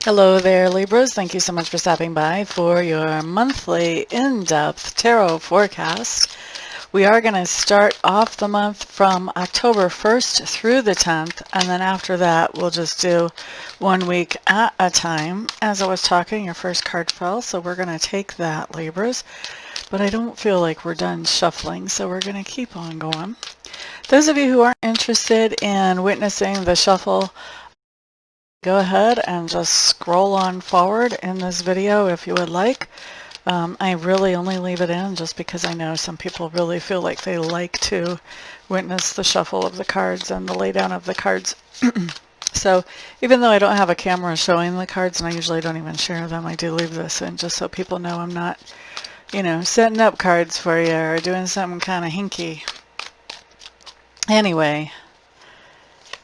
Hello there, Libras. Thank you so much for stopping by for your monthly in-depth tarot forecast. We are going to start off the month from October 1st through the 10th, and then after that, we'll just do 1 week at a time. As I was talking, your first card fell, so we're going to take that, Libras. But I don't feel like we're done shuffling, so we're going to keep on going. Those of you who aren't interested in witnessing the shuffle, go ahead and just scroll on forward in this video if you would like. I really only leave it in just because I know some people really feel like they like to witness the shuffle of the cards and the laydown of the cards. So even though I don't have a camera showing the cards, and I usually don't even share them, I do leave this in just so people know I'm not, setting up cards for you or doing something kind of hinky. Anyway,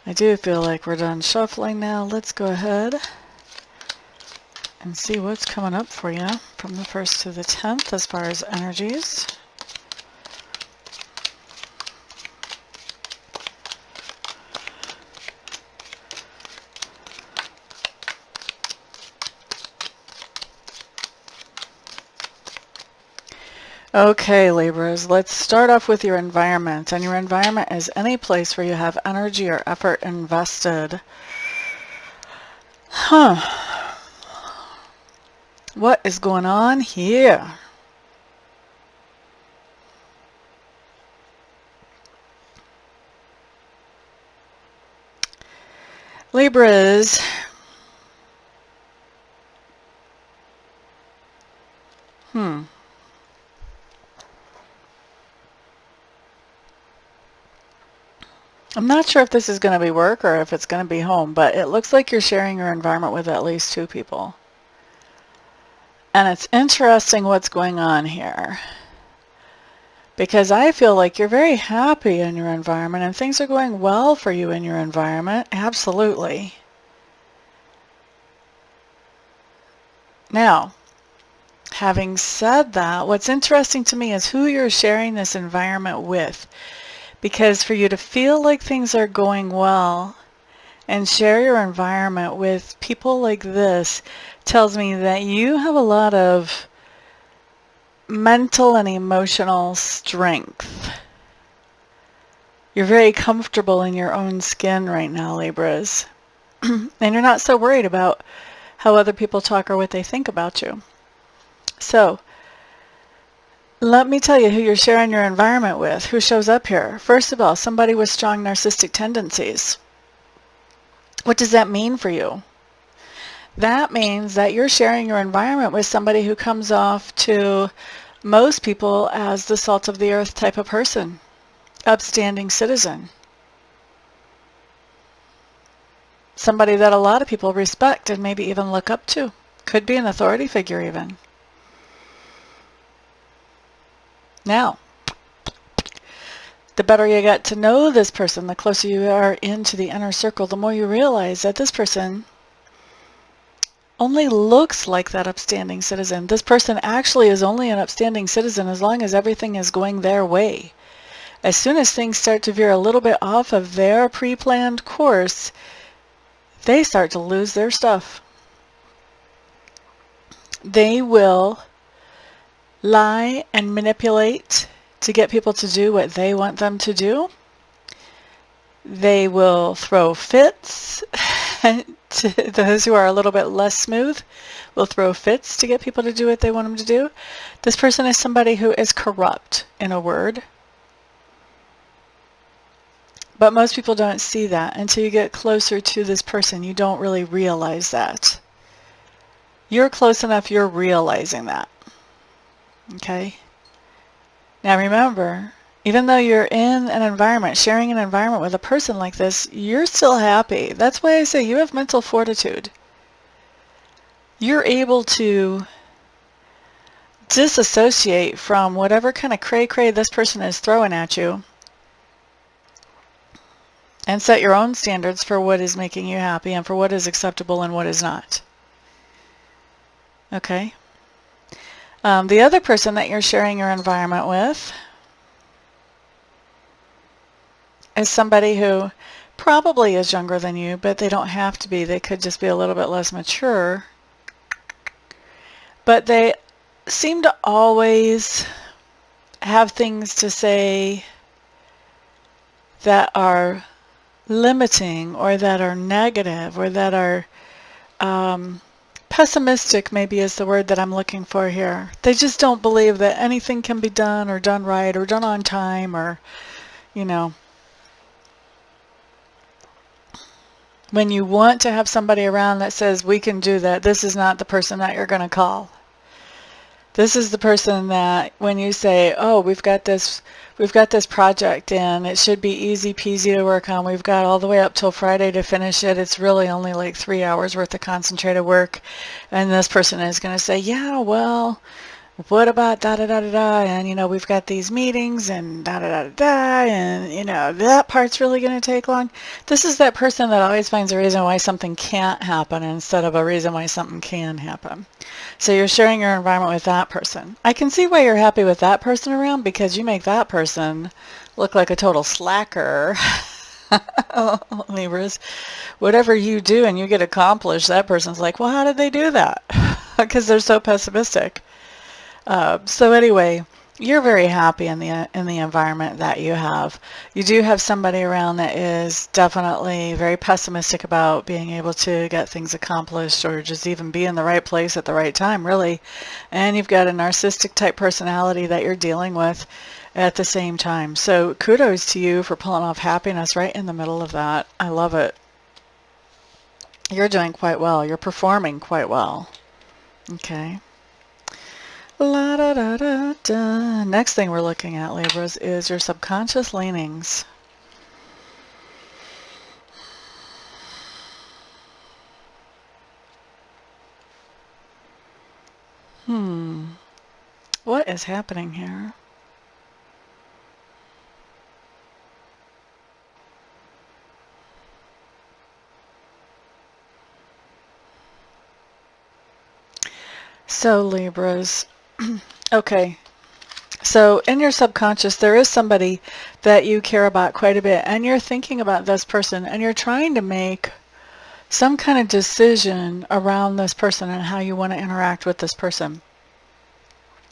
I do feel like we're done shuffling now. Let's go ahead and see what's coming up for you from the 1st to the 10th as far as energies. Okay, Libras, let's start off with your environment. And your environment is any place where you have energy or effort invested. What is going on here? Libras, I'm not sure if this is going to be work or if it's going to be home, but it looks like you're sharing your environment with at least 2 people. And it's interesting what's going on here, because I feel like you're very happy in your environment and things are going well for you in your environment. Absolutely. Now, having said that, what's interesting to me is who you're sharing this environment with. Because for you to feel like things are going well and share your environment with people like this tells me that you have a lot of mental and emotional strength. You're very comfortable in your own skin right now, Libras. And you're not so worried about how other people talk or what they think about you. So, let me tell you who you're sharing your environment with, who shows up here. First of all, somebody with strong narcissistic tendencies. What does that mean for you? That means that you're sharing your environment with somebody who comes off to most people as the salt of the earth type of person, upstanding citizen. Somebody that a lot of people respect and maybe even look up to. Could be an authority figure even. Now, the better you get to know this person, the closer you are into the inner circle, the more you realize that this person only looks like that upstanding citizen. This person actually is only an upstanding citizen as long as everything is going their way. As soon as things start to veer a little bit off of their pre-planned course, they start to lose their stuff. They will lie and manipulate to get people to do what they want them to do. They will throw fits. To those who are a little bit less smooth, will throw fits to get people to do what they want them to do. This person is somebody who is corrupt, in a word. But most people don't see that until you get closer to this person. You don't really realize that. You're close enough, you're realizing that. Okay? Now remember, even though you're in an environment, sharing an environment with a person like this, you're still happy. That's why I say you have mental fortitude. You're able to disassociate from whatever kind of cray-cray this person is throwing at you and set your own standards for what is making you happy and for what is acceptable and what is not. Okay? The other person that you're sharing your environment with is somebody who probably is younger than you, but they don't have to be. They could just be a little bit less mature. But they seem to always have things to say that are limiting, or that are negative, or that are pessimistic, maybe is the word that I'm looking for here. They just don't believe that anything can be done or done right or done on time, or, you know, when you want to have somebody around that says, we can do that, this is not the person that you're going to call. This is the person that when you say, oh, we've got this project and it should be easy peasy to work on. We've got all the way up till Friday to finish it. It's really only like 3 hours worth of concentrated work. And this person is going to say, yeah, well, what about da da da da da, and you know, we've got these meetings and da da da da da, and you know, that part's really going to take long. This is that person that always finds a reason why something can't happen instead of a reason why something can happen. So you're sharing your environment with that person. I can see why you're happy with that person around, because you make that person look like a total slacker. Libras, whatever you do and you get accomplished, that person's like, well, how did they do that? Because they're so pessimistic. So anyway, you're very happy in the environment that you have. You do have somebody around that is definitely very pessimistic about being able to get things accomplished, or just even be in the right place at the right time, really. And you've got a narcissistic type personality that you're dealing with at the same time. So kudos to you for pulling off happiness right in the middle of that. I love it. You're doing quite well. You're performing quite well. Okay. La da da da da. Next thing we're looking at, Libras, is your subconscious leanings. What is happening here? So Libras, okay, so in your subconscious there is somebody that you care about quite a bit, and you're thinking about this person, and you're trying to make some kind of decision around this person and how you want to interact with this person.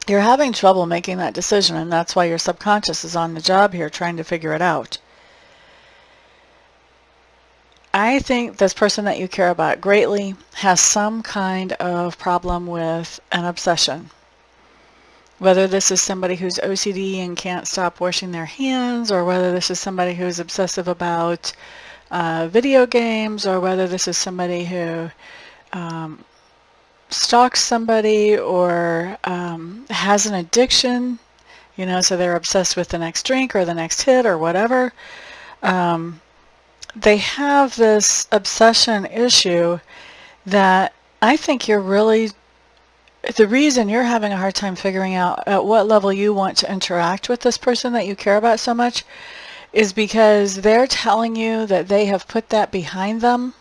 You're having trouble making that decision, and that's why your subconscious is on the job here trying to figure it out. I think this person that you care about greatly has some kind of problem with an obsession. Whether this is somebody who's OCD and can't stop washing their hands, or whether this is somebody who's obsessive about video games, or whether this is somebody who stalks somebody, or has an addiction, you know, so they're obsessed with the next drink or the next hit or whatever. They have this obsession issue that I think you're really, the reason you're having a hard time figuring out at what level you want to interact with this person that you care about so much is because they're telling you that they have put that behind them,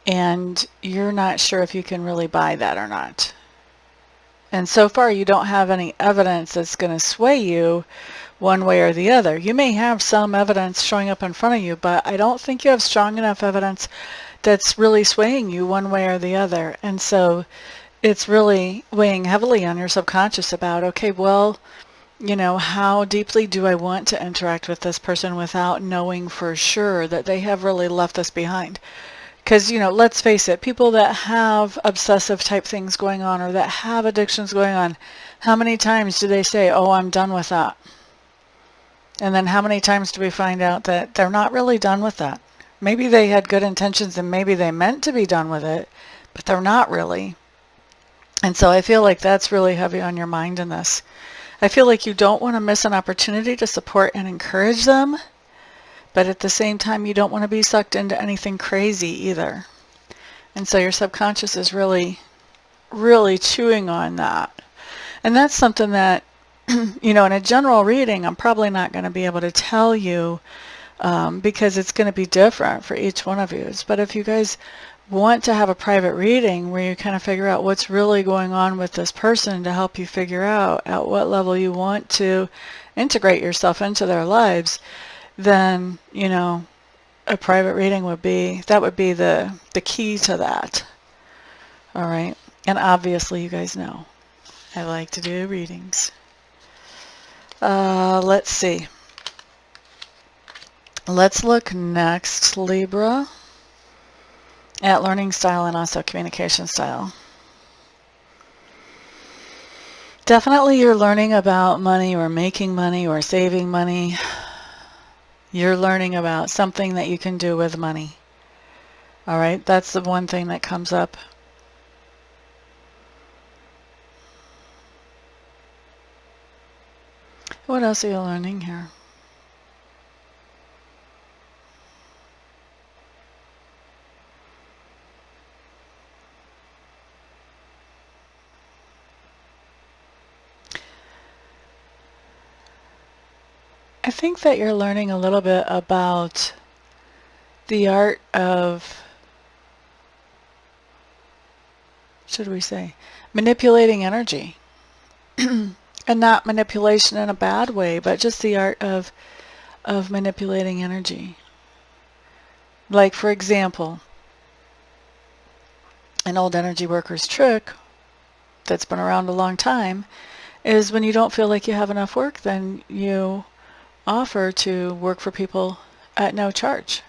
and you're not sure if you can really buy that or not. And so far you don't have any evidence that's going to sway you one way or the other. You may have some evidence showing up in front of you, but I don't think you have strong enough evidence that's really swaying you one way or the other. And so it's really weighing heavily on your subconscious about, okay, well, you know, how deeply do I want to interact with this person without knowing for sure that they have really left us behind? Because, you know, let's face it, people that have obsessive type things going on, or that have addictions going on, how many times do they say, oh, I'm done with that? And then how many times do we find out that they're not really done with that? Maybe they had good intentions and maybe they meant to be done with it, but they're not really. And so I feel like that's really heavy on your mind in this. I feel like you don't want to miss an opportunity to support and encourage them, but at the same time you don't want to be sucked into anything crazy either. And so your subconscious is really, really chewing on that. And that's something that, you know, in a general reading, I'm probably not going to be able to tell you because it's going to be different for each one of you. But if you guys want to have a private reading where you kind of figure out what's really going on with this person to help you figure out at what level you want to integrate yourself into their lives, then, you know, a private reading would be, that would be the key to that. All right. And obviously you guys know I like to do readings. Let's see. Let's look next, Libra, at learning style and also communication style. Definitely you're learning about money or making money or saving money. You're learning about something that you can do with money. All right, that's the one thing that comes up. What else are you learning here? I think that you're learning a little bit about the art of, should we say, manipulating energy. And not manipulation in a bad way, but just the art of manipulating energy. Like, for example, an old energy worker's trick that's been around a long time is when you don't feel like you have enough work, then you offer to work for people at no charge.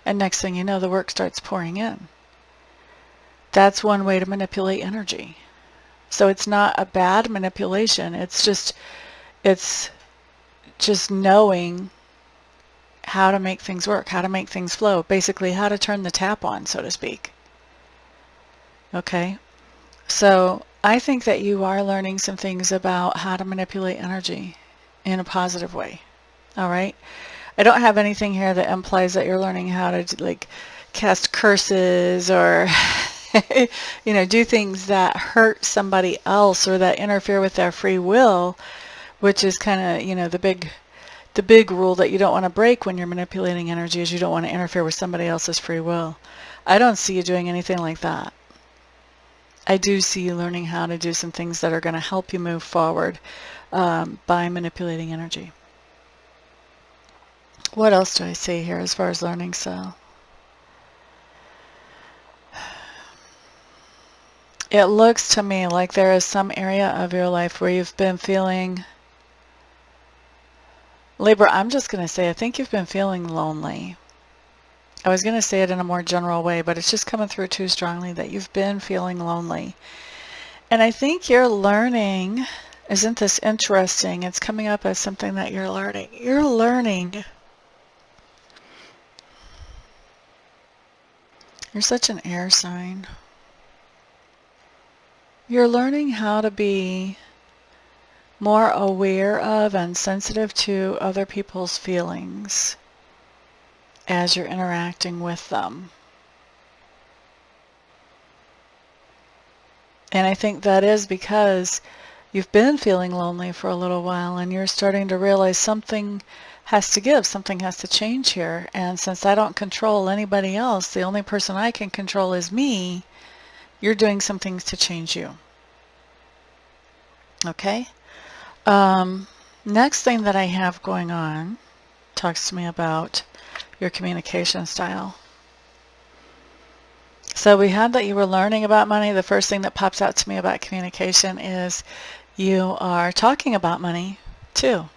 And next thing you know, the work starts pouring in. That's one way to manipulate energy. So it's not a bad manipulation. It's just knowing how to make things work, how to make things flow, basically how to turn the tap on, so to speak. Okay? So I think that you are learning some things about how to manipulate energy in a positive way. All right? I don't have anything here that implies that you're learning how to like cast curses or do things that hurt somebody else or that interfere with their free will, which is kind of, the big rule that you don't want to break when you're manipulating energy is you don't want to interfere with somebody else's free will. I don't see you doing anything like that. I do see you learning how to do some things that are going to help you move forward by manipulating energy. What else do I see here as far as learning style? It looks to me like there is some area of your life where you've been feeling, Libra, I'm just going to say, I think you've been feeling lonely. I was going to say it in a more general way, but it's just coming through too strongly that you've been feeling lonely. And I think you're learning, isn't this interesting? It's coming up as something that you're learning. You're learning. You're such an air sign. You're learning how to be more aware of and sensitive to other people's feelings as you're interacting with them. And I think that is because you've been feeling lonely for a little while and you're starting to realize something has to give, something has to change here. And since I don't control anybody else, the only person I can control is me, you're doing some things to change you. Okay? Next thing that I have going on talks to me about your communication style. So we had that you were learning about money. The first thing that pops out to me about communication is you are talking about money too.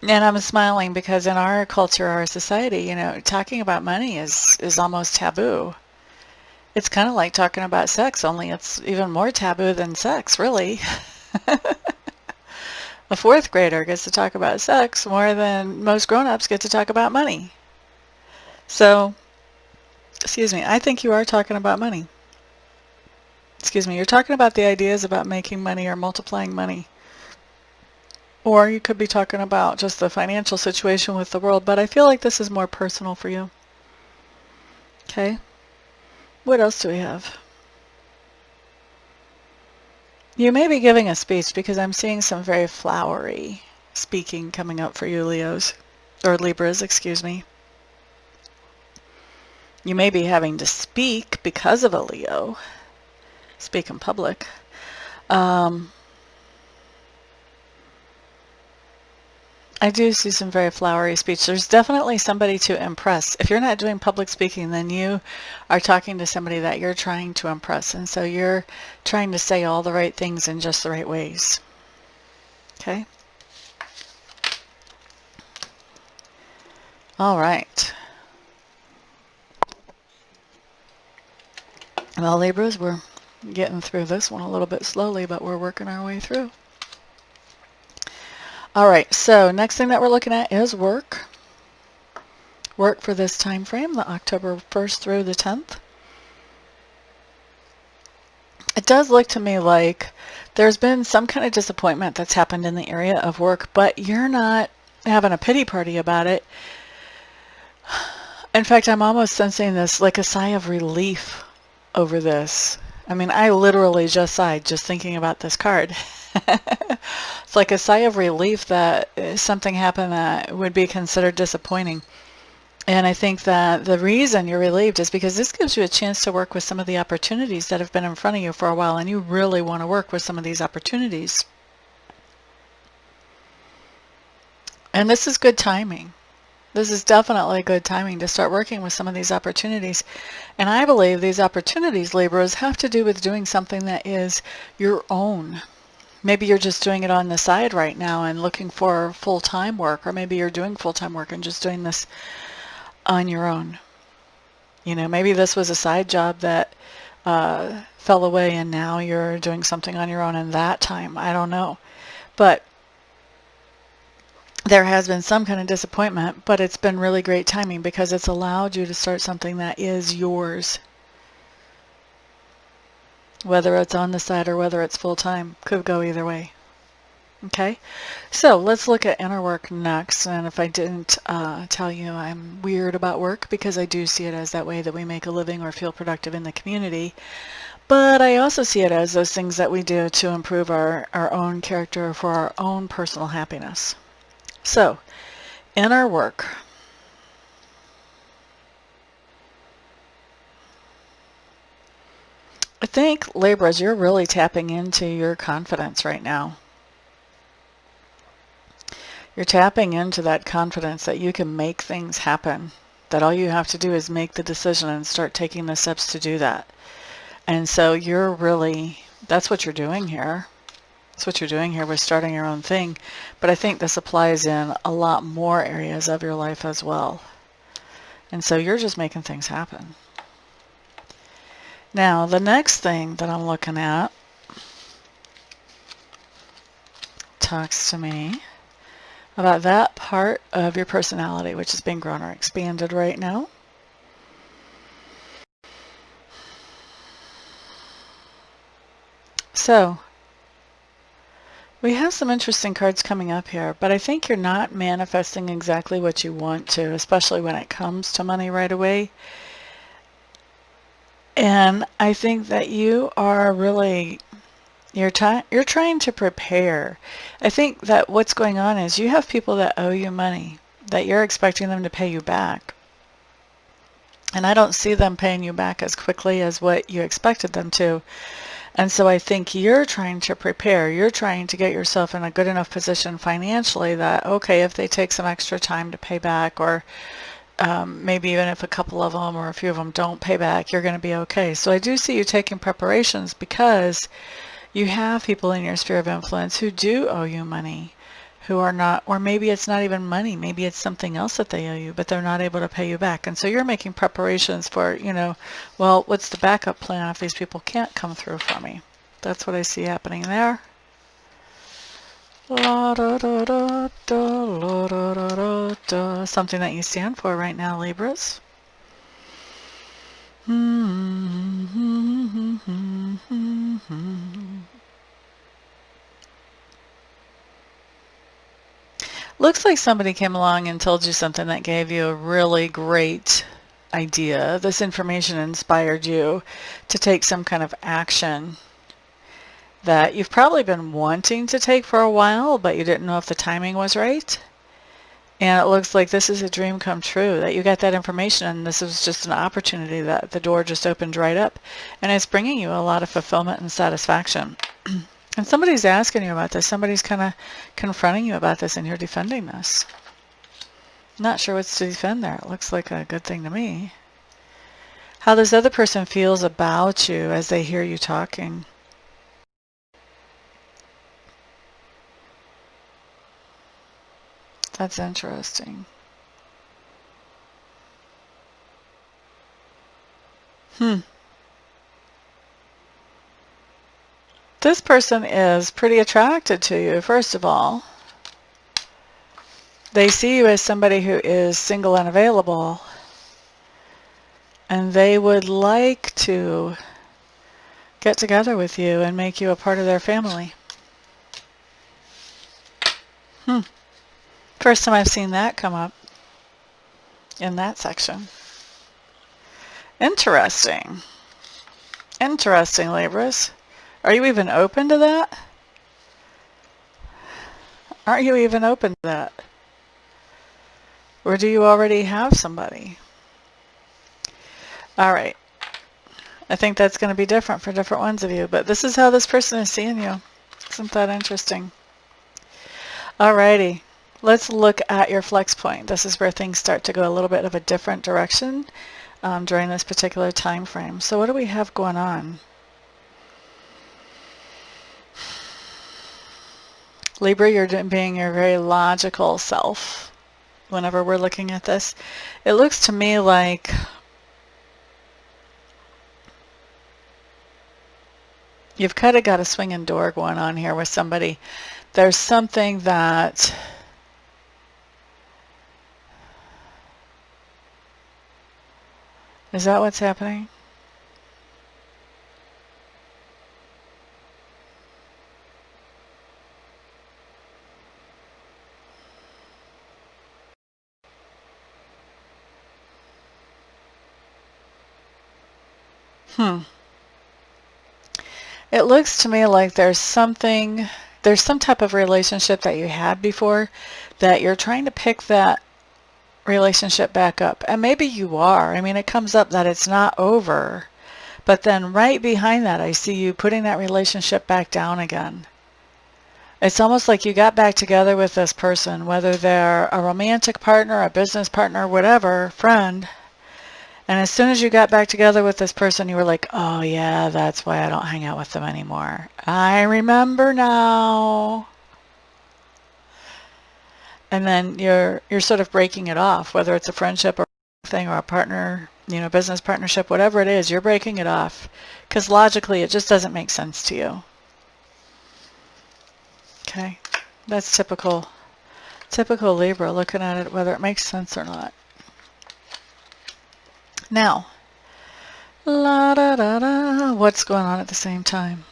And I'm smiling because in our culture, our society, talking about money is almost taboo. It's kind of like talking about sex, only it's even more taboo than sex, really. A fourth grader gets to talk about sex more than most grown-ups get to talk about money. So, I think you are talking about money. You're talking about the ideas about making money or multiplying money. Or you could be talking about just the financial situation with the world, but I feel like this is more personal for you. Okay? What else do we have? You may be giving a speech because I'm seeing some very flowery speaking coming up for you, Leos. Or Libras, excuse me. You may be having to speak because of a Leo. Speak in public. I do see some very flowery speech. There's definitely somebody to impress. If you're not doing public speaking, then you are talking to somebody that you're trying to impress. And so you're trying to say all the right things in just the right ways. Okay? All right. Well, Libras, we're getting through this one a little bit slowly, but we're working our way through. All right, so next thing that we're looking at is work. Work for this time frame, the October 1st through the 10th. It does look to me like there's been some kind of disappointment that's happened in the area of work, but you're not having a pity party about it. In fact, I'm almost sensing this like a sigh of relief over this. I mean, I literally just sighed just thinking about this card. It's like a sigh of relief that something happened that would be considered disappointing. And I think that the reason you're relieved is because this gives you a chance to work with some of the opportunities that have been in front of you for a while, and you really want to work with some of these opportunities. And this is good timing. This is definitely good timing to start working with some of these opportunities. And I believe these opportunities, Libras, have to do with doing something that is your own. Maybe you're just doing it on the side right now and looking for full-time work, or maybe you're doing full-time work and just doing this on your own. You know, maybe this was a side job that fell away and now you're doing something on your own in that time. I don't know. But there has been some kind of disappointment, but it's been really great timing because it's allowed you to start something that is yours. Whether it's on the side or whether it's full-time, could go either way. Okay, so let's look at inner work next. And if I didn't tell you, I'm weird about work because I do see it as that way that we make a living or feel productive in the community. But I also see it as those things that we do to improve our own character for our own personal happiness. So, inner work. I think, Libras, you're really tapping into your confidence right now. You're tapping into that confidence that you can make things happen, that all you have to do is make the decision and start taking the steps to do that. And so you're really, that's what you're doing here. That's what you're doing here with starting your own thing. But I think this applies in a lot more areas of your life as well. And so you're just making things happen. Now, the next thing that I'm looking at talks to me about that part of your personality which is being grown or expanded right now. So, we have some interesting cards coming up here, but I think you're not manifesting exactly what you want to, especially when it comes to money right away. And I think that you are really, you're trying to prepare. I think that what's going on is you have people that owe you money, that you're expecting them to pay you back. And I don't see them paying you back as quickly as what you expected them to. And so I think you're trying to prepare. You're trying to get yourself in a good enough position financially that, okay, if they take some extra time to pay back, or maybe even if a couple of them or a few of them don't pay back, you're going to be okay. So I do see you taking preparations because you have people in your sphere of influence who do owe you money, who are not, or maybe it's not even money, maybe it's something else that they owe you, but they're not able to pay you back. And so you're making preparations for, you know, well, what's the backup plan if these people can't come through for me? That's what I see happening there. Something that you stand for right now, Libras. Looks like somebody came along and told you something that gave you a really great idea. This information inspired you to take some kind of action that you've probably been wanting to take for a while, but you didn't know if the timing was right. And it looks like this is a dream come true, that you got that information and this was just an opportunity that the door just opened right up. And it's bringing you a lot of fulfillment and satisfaction. And somebody's asking you about this. Somebody's kind of confronting you about this, and you're defending this. Not sure what's to defend there. It looks like a good thing to me. How this other person feels about you as they hear you talking. That's interesting. This person is pretty attracted to you, first of all. They see you as somebody who is single and available, and they would like to get together with you and make you a part of their family. First time I've seen that come up in that section. Interesting. Interesting, Libras. Are you even open to that? Aren't you even open to that? Or do you already have somebody? All right. I think that's going to be different for different ones of you, but this is how this person is seeing you. Isn't that interesting? Alrighty. Let's look at your flex point. This is where things start to go a little bit of a different direction during this particular time frame. So what do we have going on? Libra, you're being your very logical self whenever we're looking at this. It looks to me like you've kind of got a swinging door going on here with somebody. There's something that is that what's happening? It looks to me like there's some type of relationship that you had before that you're trying to pick that relationship back up. And maybe you are. I mean, it comes up that it's not over. But then right behind that, I see you putting that relationship back down again. It's almost like you got back together with this person, whether they're a romantic partner, a business partner, whatever, friend. And as soon as you got back together with this person, you were like, oh yeah, that's why I don't hang out with them anymore. I remember now. And then you're sort of breaking it off, whether it's a friendship or thing or a partner, business partnership, whatever it is, you're breaking it off. Because logically, it just doesn't make sense to you. Okay, that's typical Libra, looking at it, whether it makes sense or not. Now, la da da da, what's going on at the same time?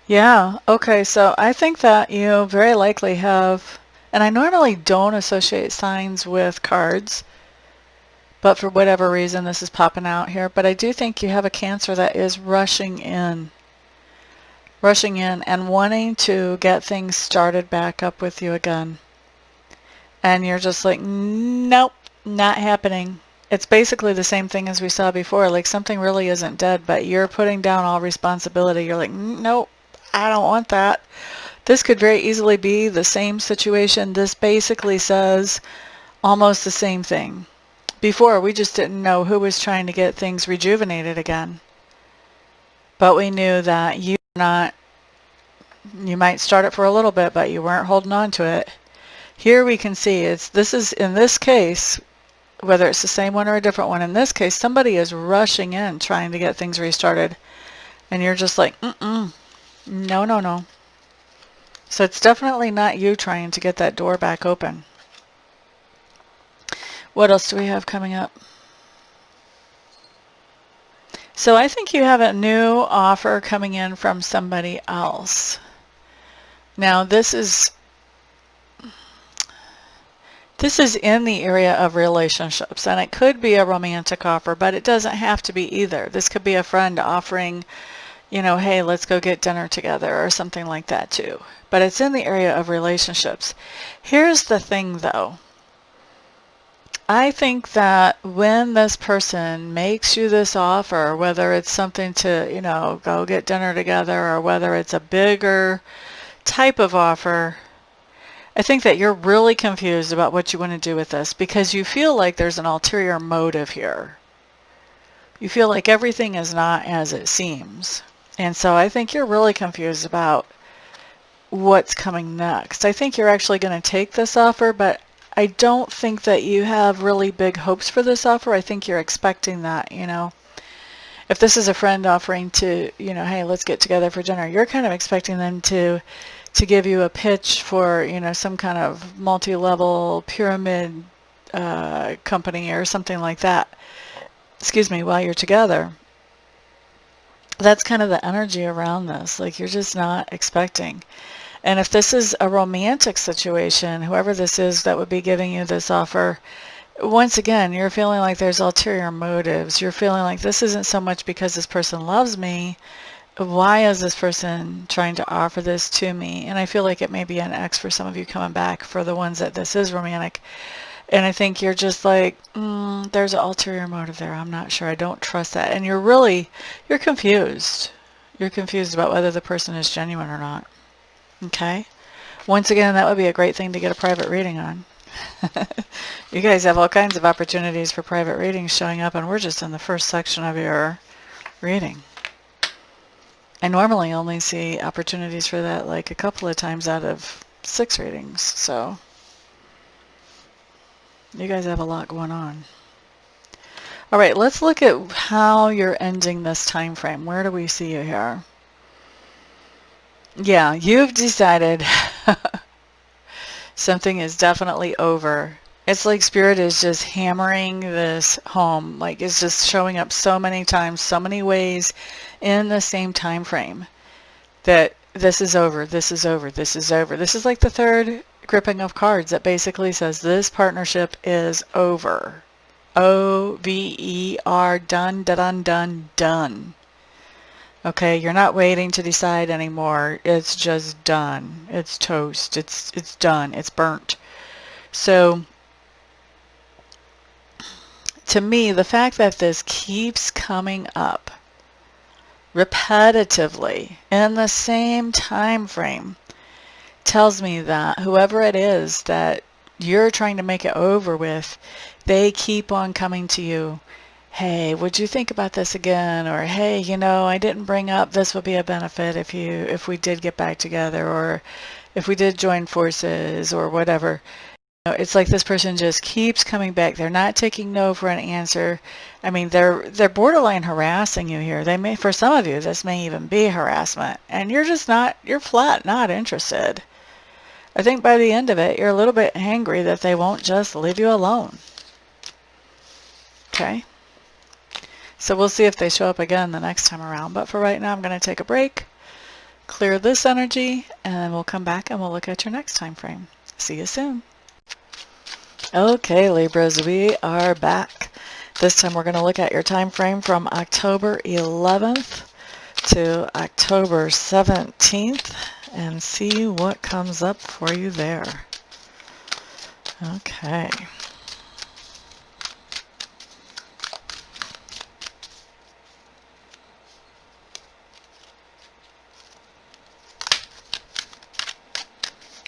Yeah, okay, so I think that you very likely have, and I normally don't associate signs with cards, but for whatever reason this is popping out here, but I do think you have a Cancer that is rushing in and wanting to get things started back up with you again. And you're just like, nope, not happening. It's basically the same thing as we saw before, like something really isn't dead, but you're putting down all responsibility. You're like, nope, I don't want that. This could very easily be the same situation. This basically says almost the same thing. Before, we just didn't know who was trying to get things rejuvenated again. But we knew that you might start it for a little bit, but you weren't holding on to it. Here we can see this is in this case, whether it's the same one or a different one, in this case, somebody is rushing in trying to get things restarted. And you're just like, no, no, no. So it's definitely not you trying to get that door back open. What else do we have coming up? So I think you have a new offer coming in from somebody else. Now this is in the area of relationships, and it could be a romantic offer, but it doesn't have to be either. This could be a friend offering, hey, let's go get dinner together or something like that too. But it's in the area of relationships. Here's the thing though. I think that when this person makes you this offer, whether it's something to, go get dinner together or whether it's a bigger type of offer, I think that you're really confused about what you want to do with this because you feel like there's an ulterior motive here. You feel like everything is not as it seems. And so I think you're really confused about what's coming next. I think you're actually going to take this offer, but I don't think that you have really big hopes for this offer. I think you're expecting that, If this is a friend offering to, hey, let's get together for dinner, you're kind of expecting them to give you a pitch for, some kind of multi-level pyramid company or something like that. Excuse me, while you're together. That's kind of the energy around this. Like you're just not expecting. And if this is a romantic situation, whoever this is that would be giving you this offer, once again, you're feeling like there's ulterior motives. You're feeling like this isn't so much because this person loves me. Why is this person trying to offer this to me? And I feel like it may be an ex for some of you coming back for the ones that this is romantic. And I think you're just like, there's an ulterior motive there. I'm not sure. I don't trust that. And you're confused. You're confused about whether the person is genuine or not. Okay? Once again, that would be a great thing to get a private reading on. You guys have all kinds of opportunities for private readings showing up, and we're just in the first section of your reading. I normally only see opportunities for that like a couple of times out of 6 readings, so you guys have a lot going on. All right, let's look at how you're ending this time frame. Where do we see you here? Yeah, you've decided something is definitely over. It's like Spirit is just hammering this home, like it's just showing up so many times, so many ways in the same time frame that this is over, this is over, this is over. This is like the third gripping of cards that basically says this partnership is over. O-V-E-R, done, done, done, done. Okay, you're not waiting to decide anymore. It's just done. It's toast. It's done. It's burnt. So to me, the fact that this keeps coming up repetitively in the same time frame tells me that whoever it is that you're trying to make it over with, they keep on coming to you. Hey, would you think about this again? Or hey, I didn't bring up this would be a benefit if we did get back together, or if we did join forces, or whatever. It's like this person just keeps coming back. They're not taking no for an answer. I mean, they're borderline harassing you here. They may, for some of you, this may even be harassment, and you're flat not interested. I think by the end of it, you're a little bit angry that they won't just leave you alone. Okay? So we'll see if they show up again the next time around. But for right now, I'm going to take a break, clear this energy, and then we'll come back and we'll look at your next time frame. See you soon. Okay, Libras, we are back. This time we're going to look at your time frame from October 11th to October 17th and see what comes up for you there. Okay.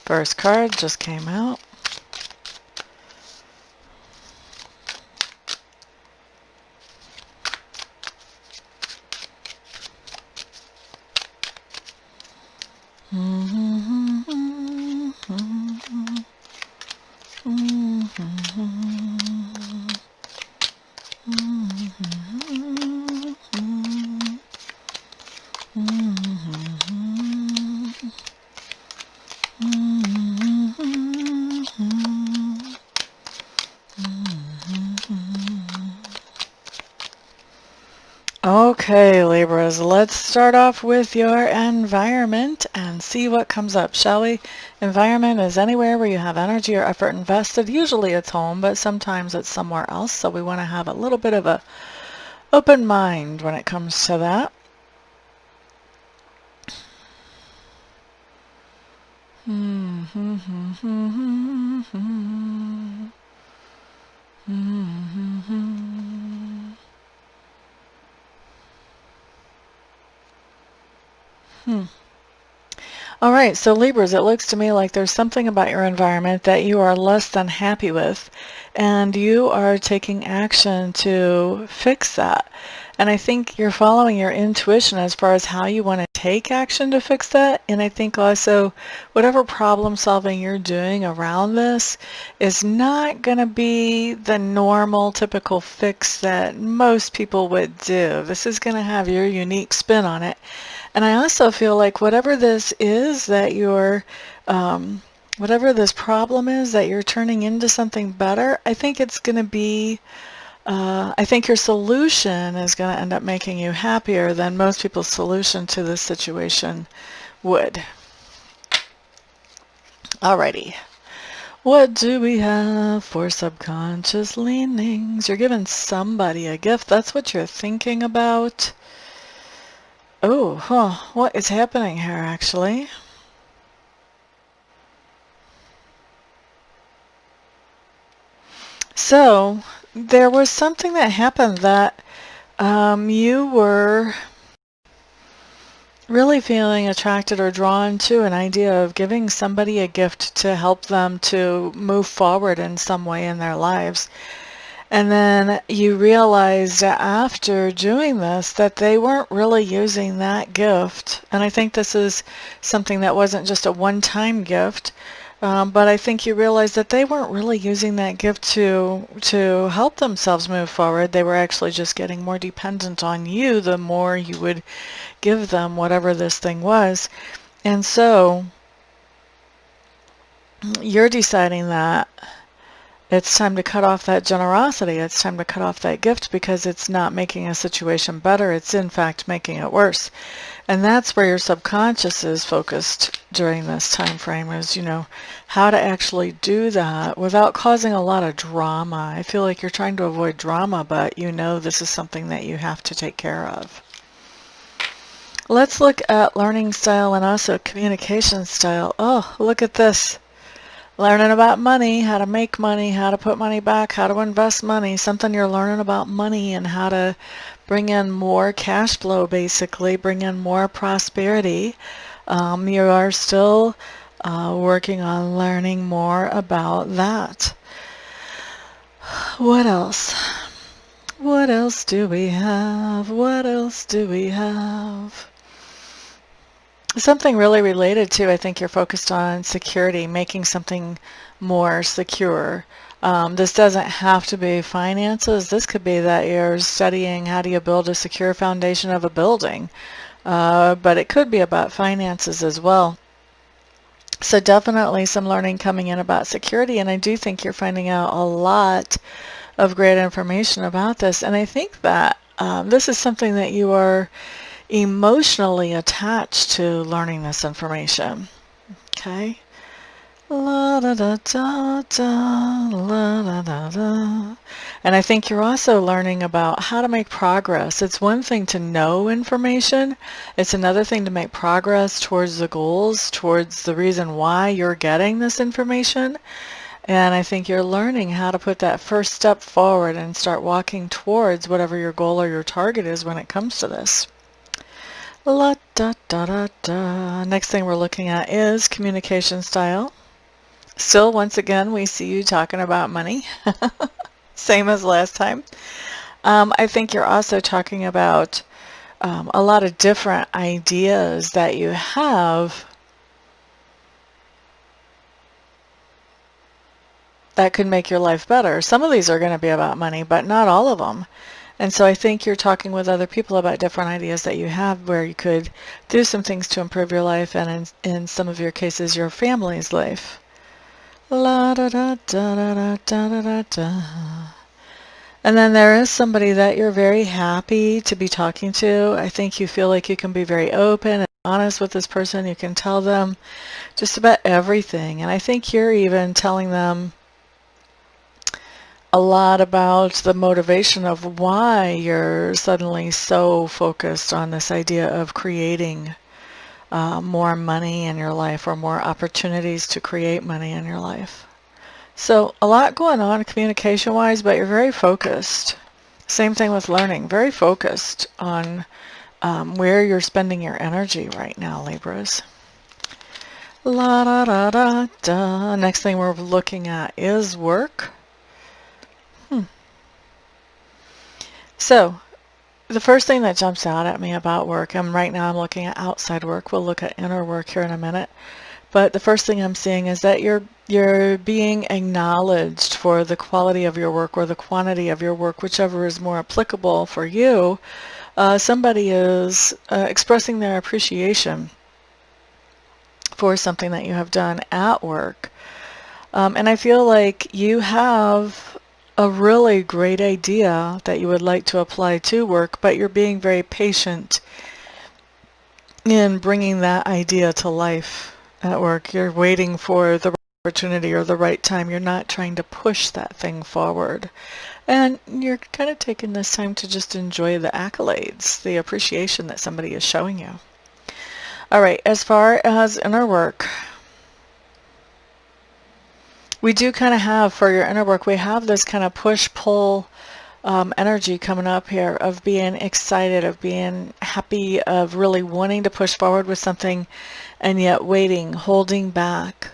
First card just came out. Okay, Libras, let's start off with your environment and see what comes up, shall we? Environment is anywhere where you have energy or effort invested. Usually it's home, but sometimes it's somewhere else, so we want to have a little bit of a open mind when it comes to that. Hmm. All right, so Libras, it looks to me like there's something about your environment that you are less than happy with, and you are taking action to fix that. And I think you're following your intuition as far as how you want to take action to fix that. And I think also whatever problem solving you're doing around this is not going to be the normal, typical fix that most people would do. This is going to have your unique spin on it. And I also feel like whatever this is that whatever this problem is that you're turning into something better, I think it's going to be, I think your solution is going to end up making you happier than most people's solution to this situation would. Alrighty. What do we have for subconscious leanings? You're giving somebody a gift. That's what you're thinking about. Oh, huh. What is happening here, actually? So, there was something that happened that you were really feeling attracted or drawn to an idea of giving somebody a gift to help them to move forward in some way in their lives. And then you realized after doing this that they weren't really using that gift. And I think this is something that wasn't just a one-time gift, but I think you realized that they weren't really using that gift to help themselves move forward. They were actually just getting more dependent on you the more you would give them whatever this thing was. And so you're deciding that it's time to cut off that generosity. It's time to cut off that gift because it's not making a situation better. It's in fact making it worse. And that's where your subconscious is focused during this time frame is, how to actually do that without causing a lot of drama. I feel like you're trying to avoid drama, but this is something that you have to take care of. Let's look at learning style and also communication style. Oh, look at this. Learning about money, how to make money, how to put money back, how to invest money, something you're learning about money and how to bring in more cash flow, basically, bring in more prosperity. You are still working on learning more about that. What else? What else do we have? What else do we have? Something really related to, I think you're focused on security, making something more secure. This doesn't have to be finances. This could be that you're studying how do you build a secure foundation of a building. But it could be about finances as well. So definitely some learning coming in about security, and I do think you're finding out a lot of great information about this. And I think that this is something that you are emotionally attached to learning this information. Okay? La da da da da, la da da da. And I think you're also learning about how to make progress. It's one thing to know information. It's another thing to make progress towards the goals, towards the reason why you're getting this information. And I think you're learning how to put that first step forward and start walking towards whatever your goal or your target is when it comes to this. La da da da da. Next thing we're looking at is communication style. Still, once again, we see you talking about money. Same as last time. I think you're also talking about a lot of different ideas that you have that could make your life better. Some of these are going to be about money, but not all of them. And so I think you're talking with other people about different ideas that you have where you could do some things to improve your life and in some of your cases, your family's life. La da da da da da da da da. And then there is somebody that you're very happy to be talking to. I think you feel like you can be very open and honest with this person. You can tell them just about everything. And I think you're even telling them a lot about the motivation of why you're suddenly so focused on this idea of creating more money in your life or more opportunities to create money in your life. So a lot going on communication-wise, but you're very focused. Same thing with learning, very focused on where you're spending your energy right now, Libras. La da da da da. Next thing we're looking at is work. So the first thing that jumps out at me about work, and right now I'm looking at outside work. We'll look at inner work here in a minute. But the first thing I'm seeing is that you're being acknowledged for the quality of your work or the quantity of your work, whichever is more applicable for you. Somebody is expressing their appreciation for something that you have done at work. And I feel like you have a really great idea that you would like to apply to work, but you're being very patient in bringing that idea to life at work. You're waiting for the right opportunity or the right time. You're not trying to push that thing forward. And you're kind of taking this time to just enjoy the accolades, the appreciation that somebody is showing you. All right, as far as inner work, we do kind of have, for your inner work, we have this kind of push-pull energy coming up here of being excited, of being happy, of really wanting to push forward with something and yet waiting, holding back.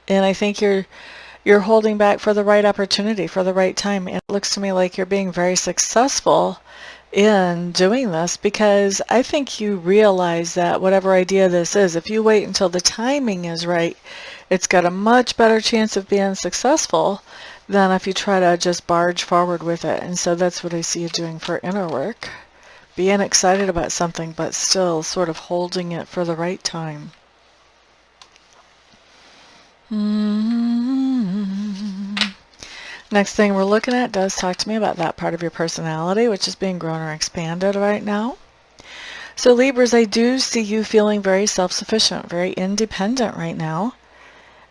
And I think you're holding back for the right opportunity, for the right time. It looks to me like you're being very successful in doing this because I think you realize that whatever idea this is, if you wait until the timing is right, it's got a much better chance of being successful than if you try to just barge forward with it. And so that's what I see you doing for inner work. Being excited about something, but still sort of holding it for the right time. Next thing we're looking at does talk to me about that part of your personality, which is being grown or expanded right now. So Libras, I do see you feeling very self-sufficient, very independent right now.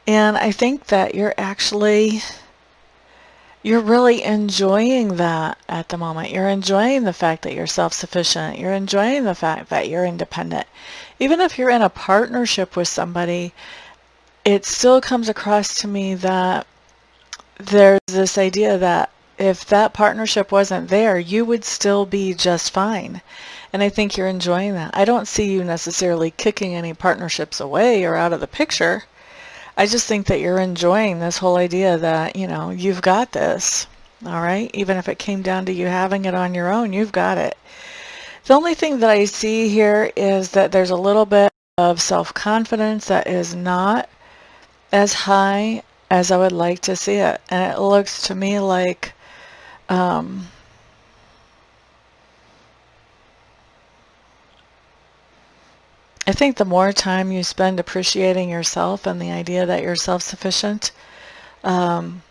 And I think that you're really enjoying that at the moment. You're enjoying the fact that you're self-sufficient. You're enjoying the fact that you're independent. Even if you're in a partnership with somebody, it still comes across to me that there's this idea that if that partnership wasn't there, you would still be just fine. And I think you're enjoying that. I don't see you necessarily kicking any partnerships away or out of the picture. I just think that you're enjoying this whole idea that, you know, you've got this, all right? Even if it came down to you having it on your own, you've got it. The only thing that I see here is that there's a little bit of self-confidence that is not as high as I would like to see it. And it looks to me like I think the more time you spend appreciating yourself and the idea that you're self-sufficient and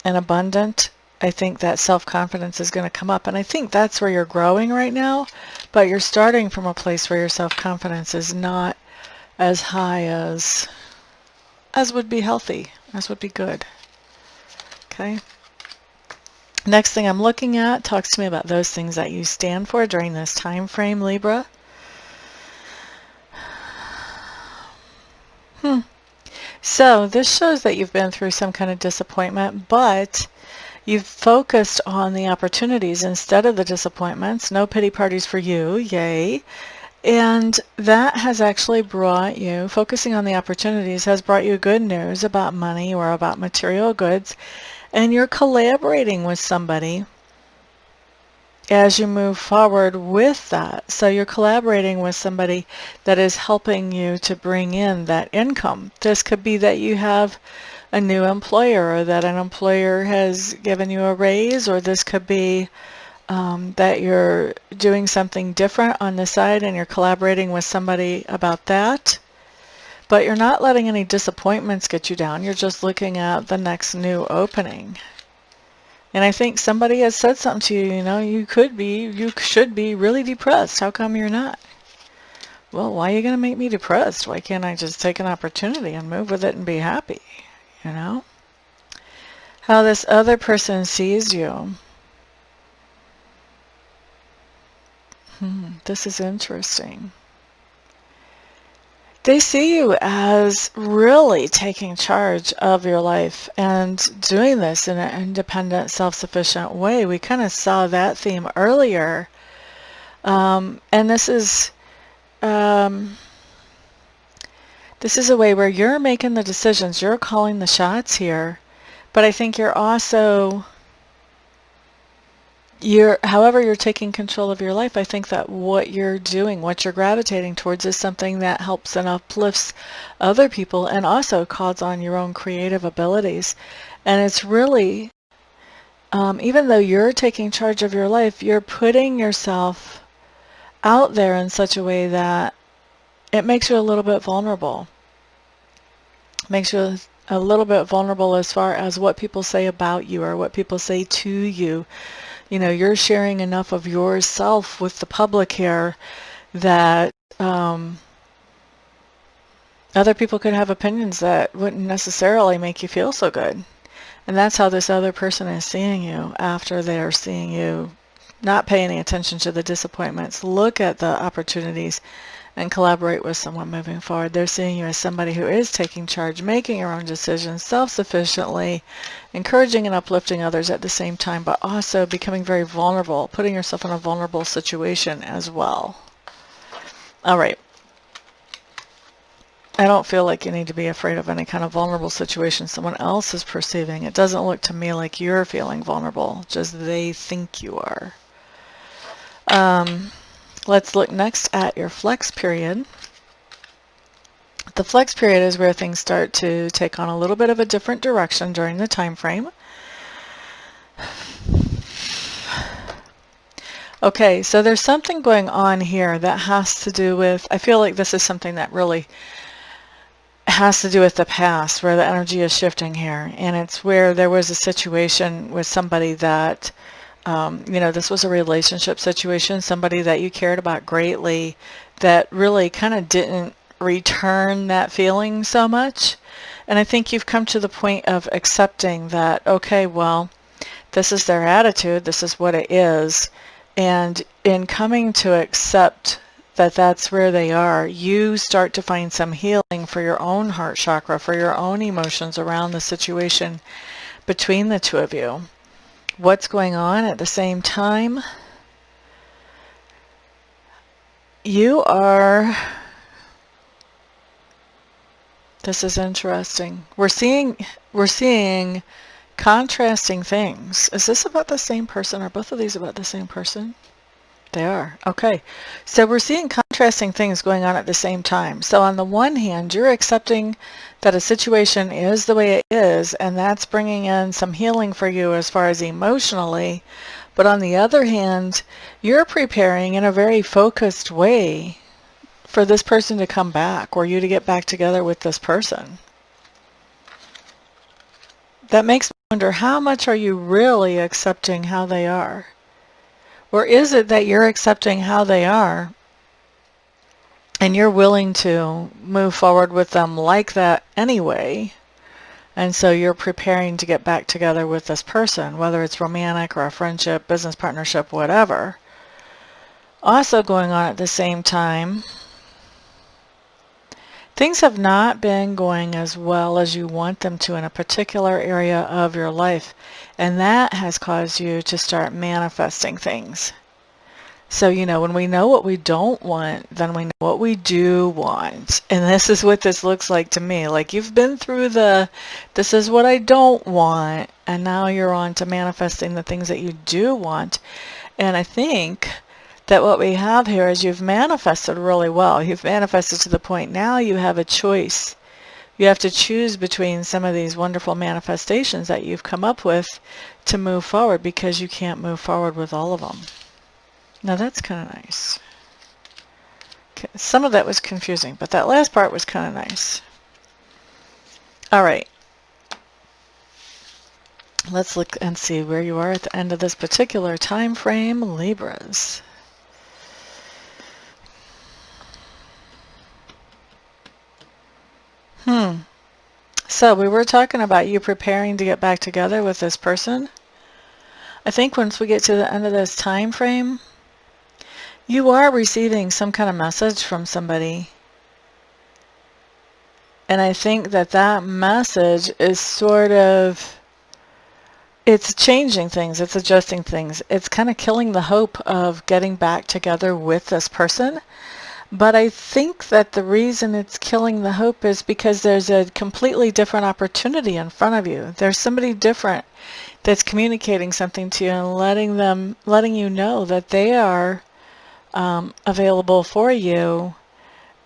abundant, I think that self-confidence is going to come up. And I think that's where you're growing right now, but you're starting from a place where your self-confidence is not as high as would be healthy, as would be good. Okay. Next thing I'm looking at talks to me about those things that you stand for during this time frame, Libra. So this shows that you've been through some kind of disappointment, but you've focused on the opportunities instead of the disappointments. No pity parties for you, yay. And that has actually brought you, focusing on the opportunities has brought you good news about money or about material goods. And you're collaborating with somebody as you move forward with that. So you're collaborating with somebody that is helping you to bring in that income. This could be that you have a new employer or that an employer has given you a raise, or this could be that you're doing something different on the side and you're collaborating with somebody about that. But you're not letting any disappointments get you down. You're just looking at the next new opening. And I think somebody has said something to you, you know, you should be really depressed. How come you're not? Well, why are you going to make me depressed? Why can't I just take an opportunity and move with it and be happy? You know? How this other person sees you. This is interesting. They see you as really taking charge of your life and doing this in an independent, self-sufficient way. We kind of saw that theme earlier. And um, this is a way where you're making the decisions, you're calling the shots here, but I think you're also, however you're taking control of your life, I think that what you're doing, what you're gravitating towards is something that helps and uplifts other people and also calls on your own creative abilities. And it's really, even though you're taking charge of your life, you're putting yourself out there in such a way that it makes you a little bit vulnerable. Makes you a little bit vulnerable as far as what people say about you or what people say to you. You know, you're sharing enough of yourself with the public here that other people could have opinions that wouldn't necessarily make you feel so good. And that's how this other person is seeing you after they're seeing you not pay any attention to the disappointments. Look at the opportunities and collaborate with someone moving forward. They're seeing you as somebody who is taking charge, making your own decisions self-sufficiently, encouraging and uplifting others at the same time, but also becoming very vulnerable, putting yourself in a vulnerable situation as well. All right. I don't feel like you need to be afraid of any kind of vulnerable situation someone else is perceiving. It doesn't look to me like you're feeling vulnerable, just they think you are. Let's look next at your flex period. The flex period is where things start to take on a little bit of a different direction during the time frame. Okay, so there's something going on here that has to do with, I feel like this is something that really has to do with the past, where the energy is shifting here. And it's where there was a situation with somebody that this was a relationship situation, somebody that you cared about greatly that really kind of didn't return that feeling so much. And I think you've come to the point of accepting that, okay, well, this is their attitude, this is what it is. And in coming to accept that that's where they are, you start to find some healing for your own heart chakra, for your own emotions around the situation between the two of you. What's going on at the same time? You are, this is interesting. We're seeing contrasting things. Is this about the same person? Are both of these about the same person? They are. Okay. So we're seeing contrasting things going on at the same time. So on the one hand, you're accepting that a situation is the way it is, and that's bringing in some healing for you as far as emotionally. But on the other hand, you're preparing in a very focused way for this person to come back, or you to get back together with this person. That makes me wonder, how much are you really accepting how they are? Or is it that you're accepting how they are and you're willing to move forward with them like that anyway, and so you're preparing to get back together with this person, whether it's romantic or a friendship, business partnership, whatever. Also going on at the same time, things have not been going as well as you want them to in a particular area of your life, and that has caused you to start manifesting things. So, when we know what we don't want, then we know what we do want. And this is what this looks like to me. Like you've been through this is what I don't want, and now you're on to manifesting the things that you do want. And I think that what we have here is you've manifested really well. You've manifested to the point now you have a choice. You have to choose between some of these wonderful manifestations that you've come up with to move forward, because you can't move forward with all of them. Now that's kind of nice. Some of that was confusing, but that last part was kind of nice. All right. Let's look and see where you are at the end of this particular time frame, Libras. So we were talking about you preparing to get back together with this person. I think once we get to the end of this time frame, you are receiving some kind of message from somebody And I think that that message is sort of, it's changing things, it's adjusting things. It's kind of killing the hope of getting back together with this person. But I think that the reason it's killing the hope is because there's a completely different opportunity in front of you. There's somebody different that's communicating something to you and letting you know that they are available for you.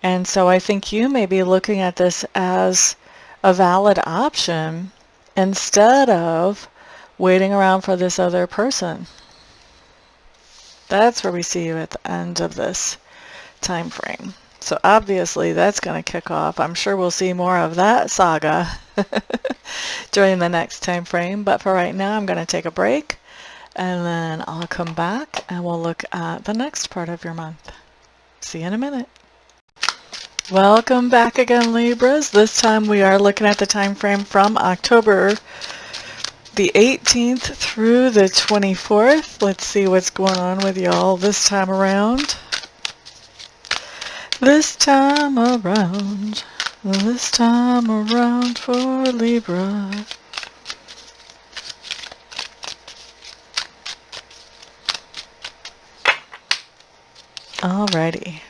And so I think you may be looking at this as a valid option instead of waiting around for this other person. That's where we see you at the end of this time frame. So obviously that's going to kick off. I'm sure we'll see more of that saga during the next time frame. But for right now, I'm going to take a break, and then I'll come back and we'll look at the next part of your month. See you in a minute. Welcome back again, Libras. This time we are looking at the time frame from October the 18th through the 24th. Let's see what's going on with y'all this time around. This time around for Libra. Alrighty.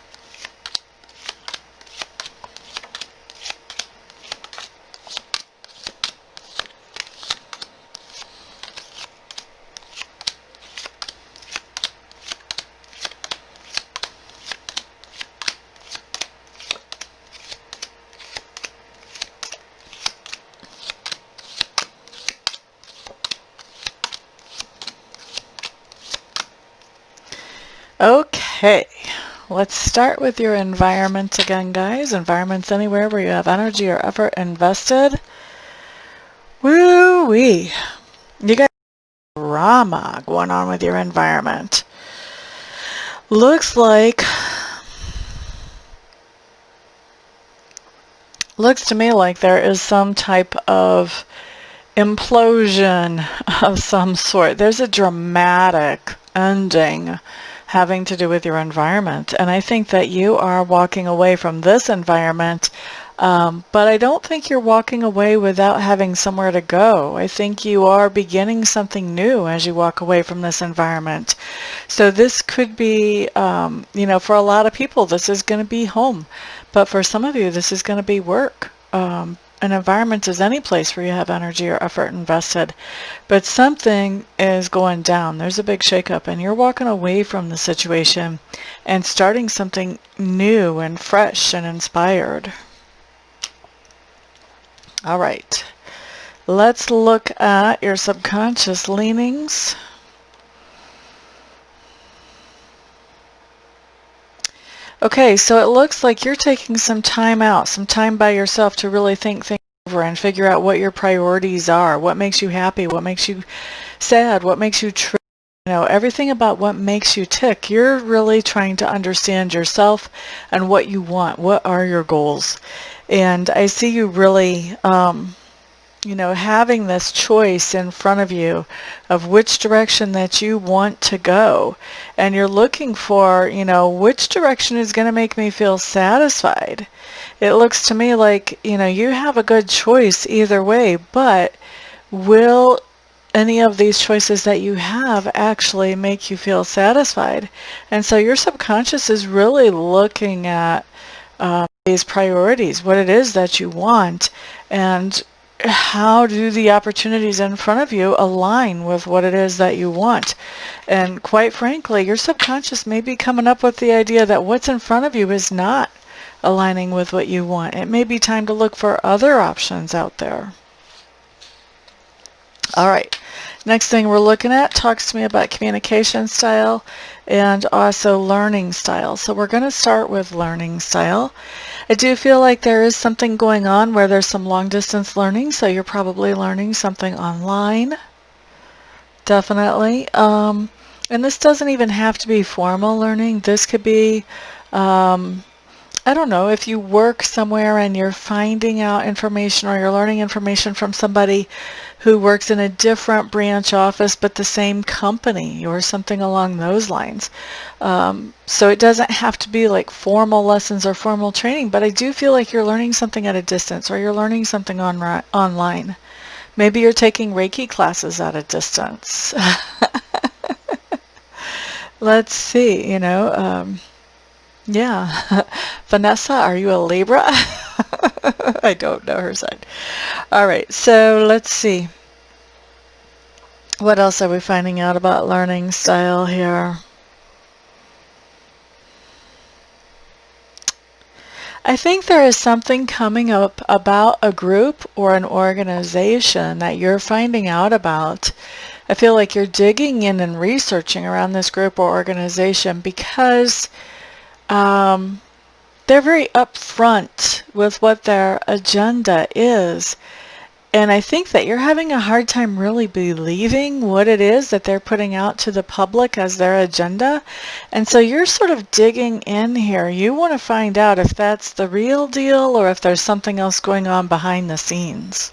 Okay, let's start with your environment again, guys. Environments anywhere where you have energy or effort invested. Woo-wee. You got drama going on with your environment. Looks to me like there is some type of implosion of some sort. There's a dramatic ending having to do with your environment. And I think that you are walking away from this environment, but I don't think you're walking away without having somewhere to go. I think you are beginning something new as you walk away from this environment. So this could be, for a lot of people, this is going to be home. But for some of you, this is going to be work. An environment is any place where you have energy or effort invested, but something is going down. There's a big shakeup, and you're walking away from the situation and starting something new and fresh and inspired. All right, let's look at your subconscious leanings. Okay, so it looks like you're taking some time out, some time by yourself to really think things over and figure out what your priorities are, what makes you happy, what makes you sad, what makes you true. Everything about what makes you tick. You're really trying to understand yourself and what you want. What are your goals? And I see you really having this choice in front of you of which direction that you want to go. And you're looking for, which direction is going to make me feel satisfied. It looks to me like, you have a good choice either way, but will any of these choices that you have actually make you feel satisfied? And so your subconscious is really looking at these priorities, what it is that you want, and how do the opportunities in front of you align with what it is that you want. And quite frankly, your subconscious may be coming up with the idea that what's in front of you is not aligning with what you want. It may be time to look for other options out there. All right, next thing we're looking at talks to me about communication style and also learning style. So we're going to start with learning style. I do feel like there is something going on where there's some long distance learning, so you're probably learning something online. Definitely. And this doesn't even have to be formal learning. This could be, I don't know, if you work somewhere and you're finding out information or you're learning information from somebody who works in a different branch office but the same company or something along those lines. So it doesn't have to be like formal lessons or formal training, but I do feel like you're learning something at a distance or you're learning something online. Maybe you're taking Reiki classes at a distance. Let's see, yeah. Vanessa, are you a Libra? I don't know her sign. All right, so let's see. What else are we finding out about learning style here? I think there is something coming up about a group or an organization that you're finding out about. I feel like you're digging in and researching around this group or organization because they're very upfront with what their agenda is. And I think that you're having a hard time really believing what it is that they're putting out to the public as their agenda. And so you're sort of digging in here. You want to find out if that's the real deal or if there's something else going on behind the scenes.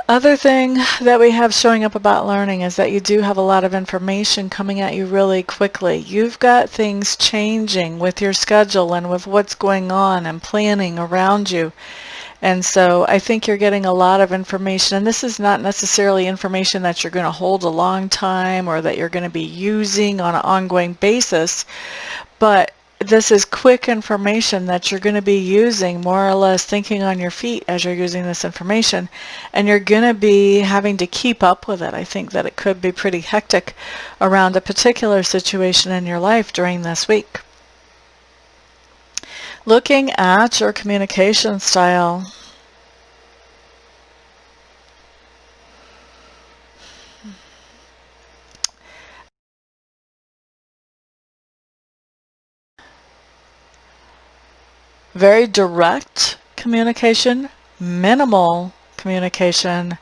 Other thing that we have showing up about learning is that you do have a lot of information coming at you really quickly. You've got things changing with your schedule and with what's going on and planning around you. And so I think you're getting a lot of information, and this is not necessarily information that you're going to hold a long time or that you're going to be using on an ongoing basis, but this is quick information that you're going to be using more or less thinking on your feet as you're using this information, and you're going to be having to keep up with it. I think that it could be pretty hectic around a particular situation in your life during this week. Looking at your communication style. Very direct communication, minimal communication,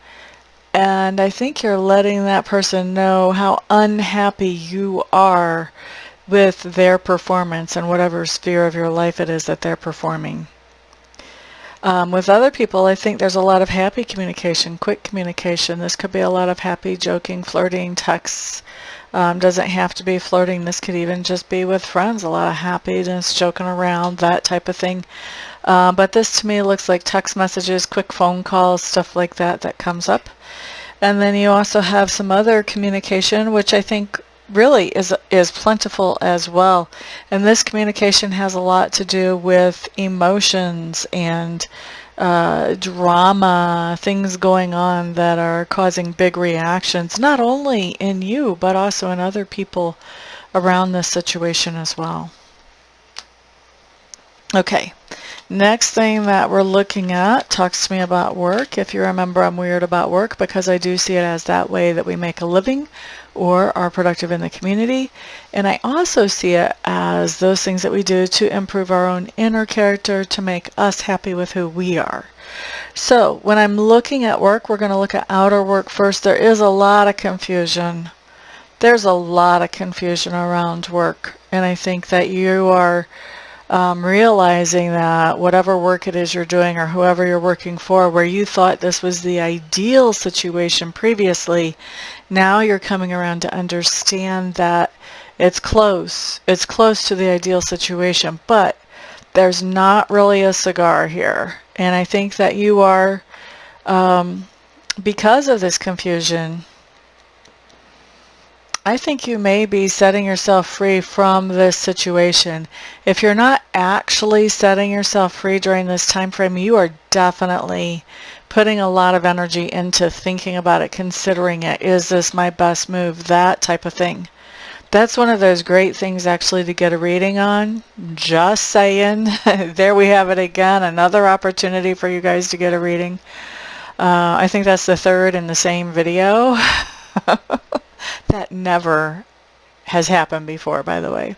and I think you're letting that person know how unhappy you are with their performance in whatever sphere of your life it is that they're performing. With other people, I think there's a lot of happy communication, quick communication. This could be a lot of happy, joking, flirting, texts. Doesn't have to be flirting. This could even just be with friends, a lot of happiness, joking around, that type of thing. But this to me looks like text messages, quick phone calls, stuff like that that comes up. And then you also have some other communication, which I think really is plentiful as well. And this communication has a lot to do with emotions and drama, things going on that are causing big reactions, not only in you, but also in other people around this situation as well. Okay, next thing that we're looking at talks to me about work. If you remember, I'm weird about work because I do see it as that way that we make a living or are productive in the community. And I also see it as those things that we do to improve our own inner character, to make us happy with who we are. So when I'm looking at work, we're going to look at outer work first. There is a lot of confusion. There's a lot of confusion around work. And I think that you are realizing that whatever work it is you're doing or whoever you're working for, where you thought this was the ideal situation previously, now you're coming around to understand that it's close. It's close to the ideal situation, but there's not really a cigar here. And I think that you are, because of this confusion, I think you may be setting yourself free from this situation. If you're not actually setting yourself free during this time frame, you are definitely putting a lot of energy into thinking about it, considering it. Is this my best move? That type of thing. That's one of those great things actually to get a reading on. Just saying. There we have it again. Another opportunity for you guys to get a reading. I think that's the third in the same video. That never has happened before, by the way.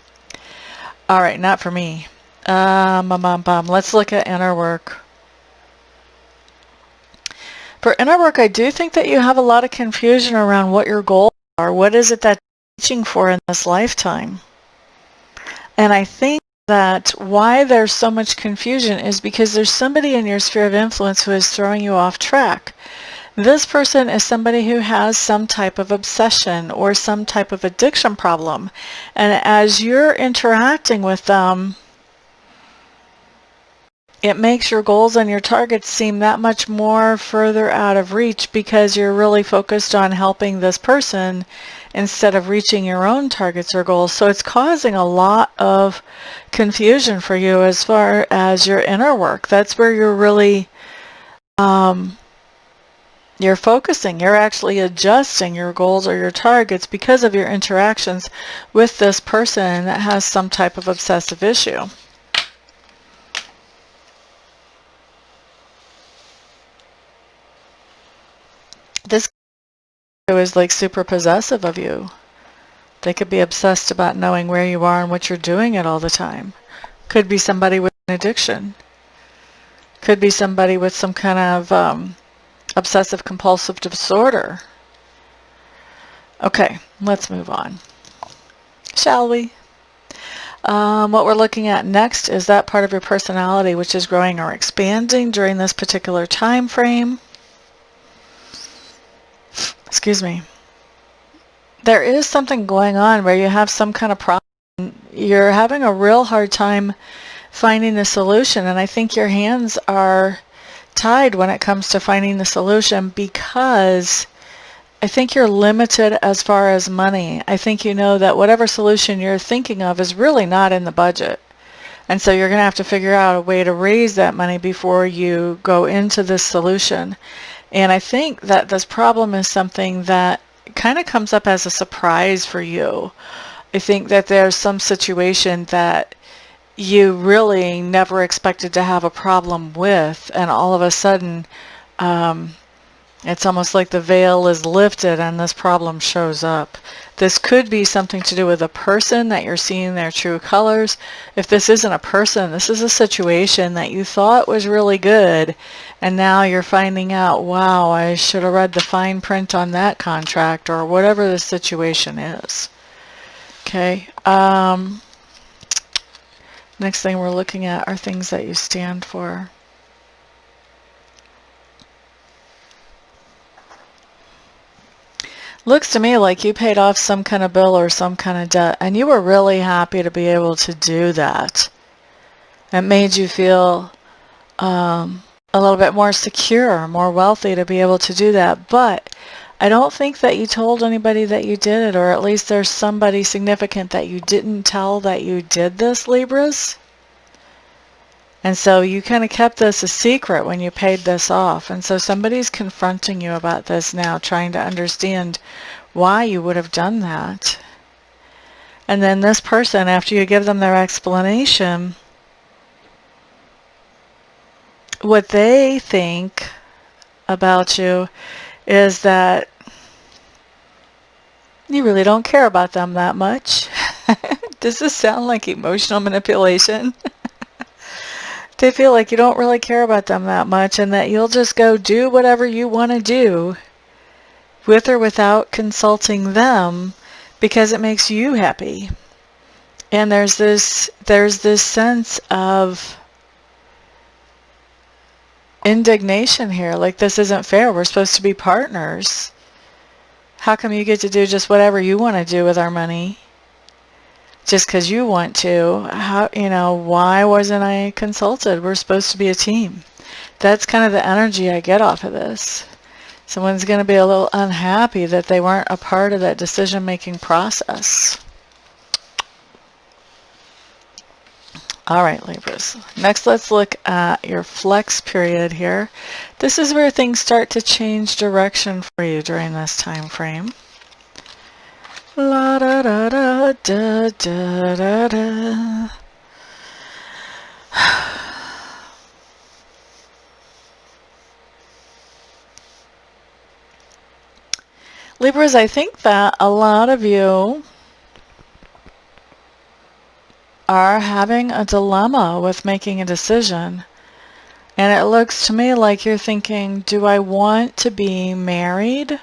All right, not for me. Let's look at inner work. For inner work, I do think that you have a lot of confusion around what your goals are. What is it that you're reaching for in this lifetime? And I think that why there's so much confusion is because there's somebody in your sphere of influence who is throwing you off track. This person is somebody who has some type of obsession or some type of addiction problem. And as you're interacting with them, it makes your goals and your targets seem that much more further out of reach because you're really focused on helping this person instead of reaching your own targets or goals. So it's causing a lot of confusion for you as far as your inner work. That's where you're really you're focusing. You're actually adjusting your goals or your targets because of your interactions with this person that has some type of obsessive issue. This is like super possessive of you. They could be obsessed about knowing where you are and what you're doing it all the time. Could be somebody with an addiction. Could be somebody with some kind of obsessive compulsive disorder. Okay, let's move on. Shall we? What we're looking at next is that part of your personality which is growing or expanding during this particular time frame. Excuse me. There is something going on where you have some kind of problem. You're having a real hard time finding the solution, and I think your hands are tied when it comes to finding the solution because I think you're limited as far as money. I think you know that whatever solution you're thinking of is really not in the budget. And so you're going to have to figure out a way to raise that money before you go into this solution. And I think that this problem is something that kind of comes up as a surprise for you. I think that there's some situation that you really never expected to have a problem with, and all of a sudden it's almost like the veil is lifted and this problem shows up. This could be something to do with a person that you're seeing their true colors. If this isn't a person, this is a situation that you thought was really good, and now you're finding out, wow, I should have read the fine print on that contract, or whatever the situation is. Okay. Next thing we're looking at are things that you stand for. Looks to me like you paid off some kind of bill or some kind of debt, and you were really happy to be able to do that. It made you feel a little bit more secure, more wealthy to be able to do that. But I don't think that you told anybody that you did it, or at least there's somebody significant that you didn't tell that you did this, Libras. And so you kind of kept this a secret when you paid this off. And so somebody's confronting you about this now, trying to understand why you would have done that. And then this person, after you give them their explanation, what they think about you is that you really don't care about them that much. Does this sound like emotional manipulation? They feel like you don't really care about them that much, and that you'll just go do whatever you want to do with or without consulting them because it makes you happy. And there's this sense of indignation here, like this isn't fair. We're supposed to be partners. How come you get to do just whatever you want to do with our money? Just because you want to. How, why wasn't I consulted? We're supposed to be a team. That's kind of the energy I get off of this. Someone's going to be a little unhappy that they weren't a part of that decision-making process. All right, Libras. Next, let's look at your flex period here. This is where things start to change direction for you during this time frame. La da da da da da da da. Libras, I think that a lot of you are having a dilemma with making a decision. And it looks to me like you're thinking, do I want to be married?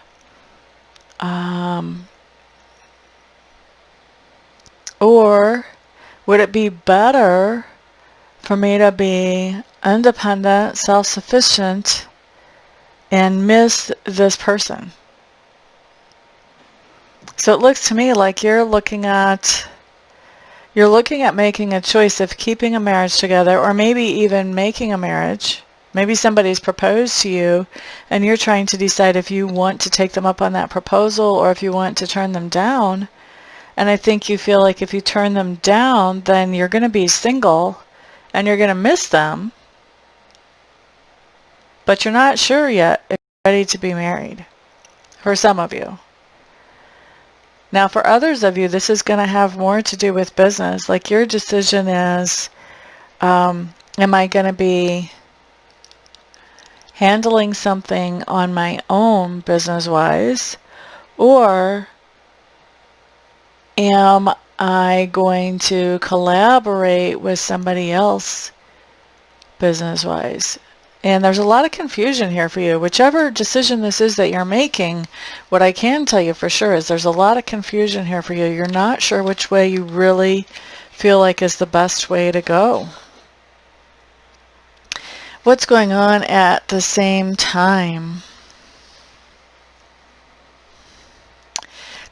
Or Would it be better for me to be independent, self-sufficient, and miss this person? So it looks to me like you're looking at making a choice of keeping a marriage together, or maybe even making a marriage. Maybe somebody's proposed to you and you're trying to decide if you want to take them up on that proposal or if you want to turn them down. And I think you feel like if you turn them down, then you're going to be single and you're going to miss them. But you're not sure yet if you're ready to be married, for some of you. Now, for others of you, this is going to have more to do with business. Like your decision is, am I going to be handling something on my own business-wise, or am I going to collaborate with somebody else business-wise? And there's a lot of confusion here for you. Whichever decision this is that you're making, what I can tell you for sure is there's a lot of confusion here for you. You're not sure which way you really feel like is the best way to go. What's going on at the same time?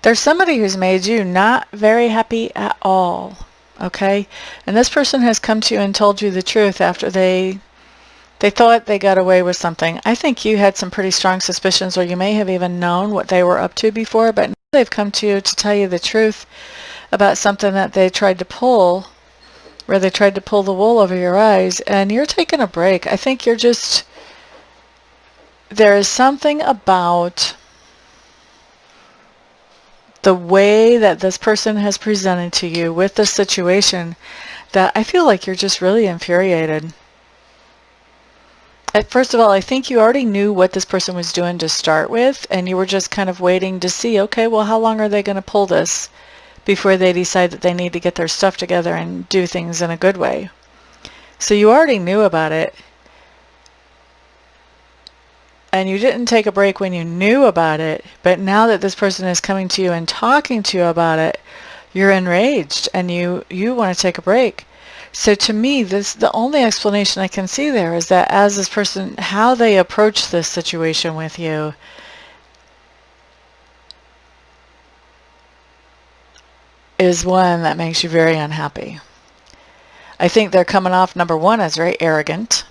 There's somebody who's made you not very happy at all, okay? And this person has come to you and told you the truth after they thought they got away with something. I think you had some pretty strong suspicions, or you may have even known what they were up to before, but now they've come to you to tell you the truth about something that they tried to pull, where they tried to pull the wool over your eyes, and you're taking a break. I think you're just, there is something about the way that this person has presented to you with the situation that I feel like you're just really infuriated. First of all, I think you already knew what this person was doing to start with, and you were just kind of waiting to see, okay, well, how long are they going to pull this before they decide that they need to get their stuff together and do things in a good way. So you already knew about it, and you didn't take a break when you knew about it, but now that this person is coming to you and talking to you about it, you're enraged and you want to take a break. So to me, the only explanation I can see there is that as this person, how they approach this situation with you is one that makes you very unhappy. I think they're coming off, number one, as very arrogant.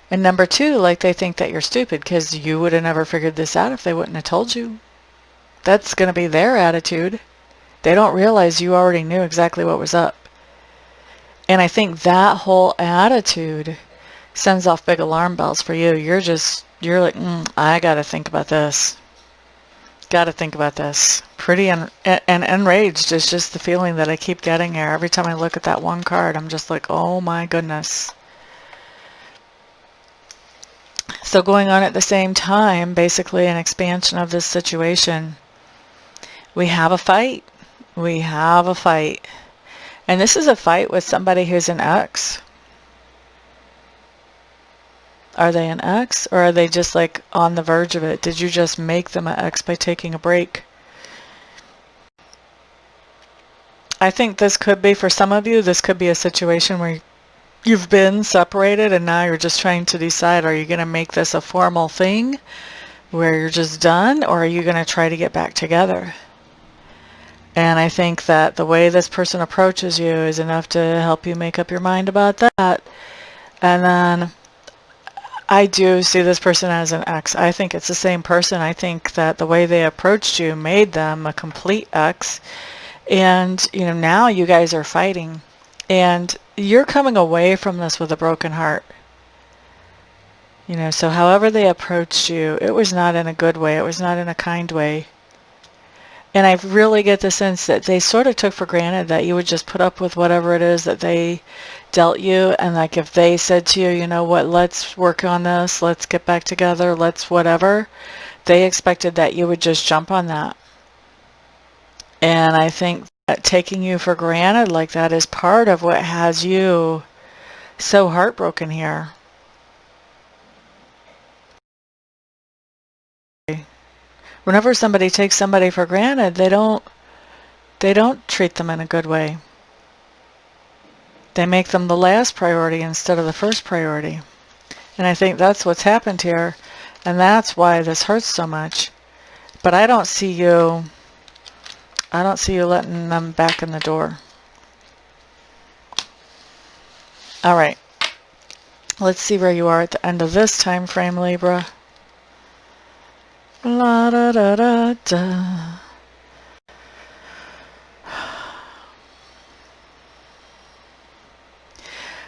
And number two, like they think that you're stupid because you would have never figured this out if they wouldn't have told you. That's going to be their attitude. They don't realize you already knew exactly what was up. And I think that whole attitude sends off big alarm bells for you. You're like, I got to think about this. Got to think about this. Pretty and enraged is just the feeling that I keep getting here. Every time I look at that one card, I'm just like, oh my goodness. So going on at the same time, basically an expansion of this situation. We have a fight. We have a fight. And this is a fight with somebody who's an ex. Are they an ex, or are they just like on the verge of it? Did you just make them an ex by taking a break? I think this could be, for some of you, this could be a situation where you've been separated and now you're just trying to decide, are you going to make this a formal thing where you're just done, or are you going to try to get back together? And I think that the way this person approaches you is enough to help you make up your mind about that. And then I do see this person as an ex. I think it's the same person. I think that the way they approached you made them a complete ex. And, now you guys are fighting. And you're coming away from this with a broken heart. So however they approached you, it was not in a good way. It was not in a kind way. And I really get the sense that they sort of took for granted that you would just put up with whatever it is that they dealt you. And like if they said to you, you know what, let's work on this, let's get back together, let's whatever, they expected that you would just jump on that. And I think that taking you for granted like that is part of what has you so heartbroken here. Whenever somebody takes somebody for granted, they don't treat them in a good way. They make them the last priority instead of the first priority. And I think that's what's happened here, and that's why this hurts so much. But I don't see you letting them back in the door. All right. Let's see where you are at the end of this time frame, Libra. La da da da da.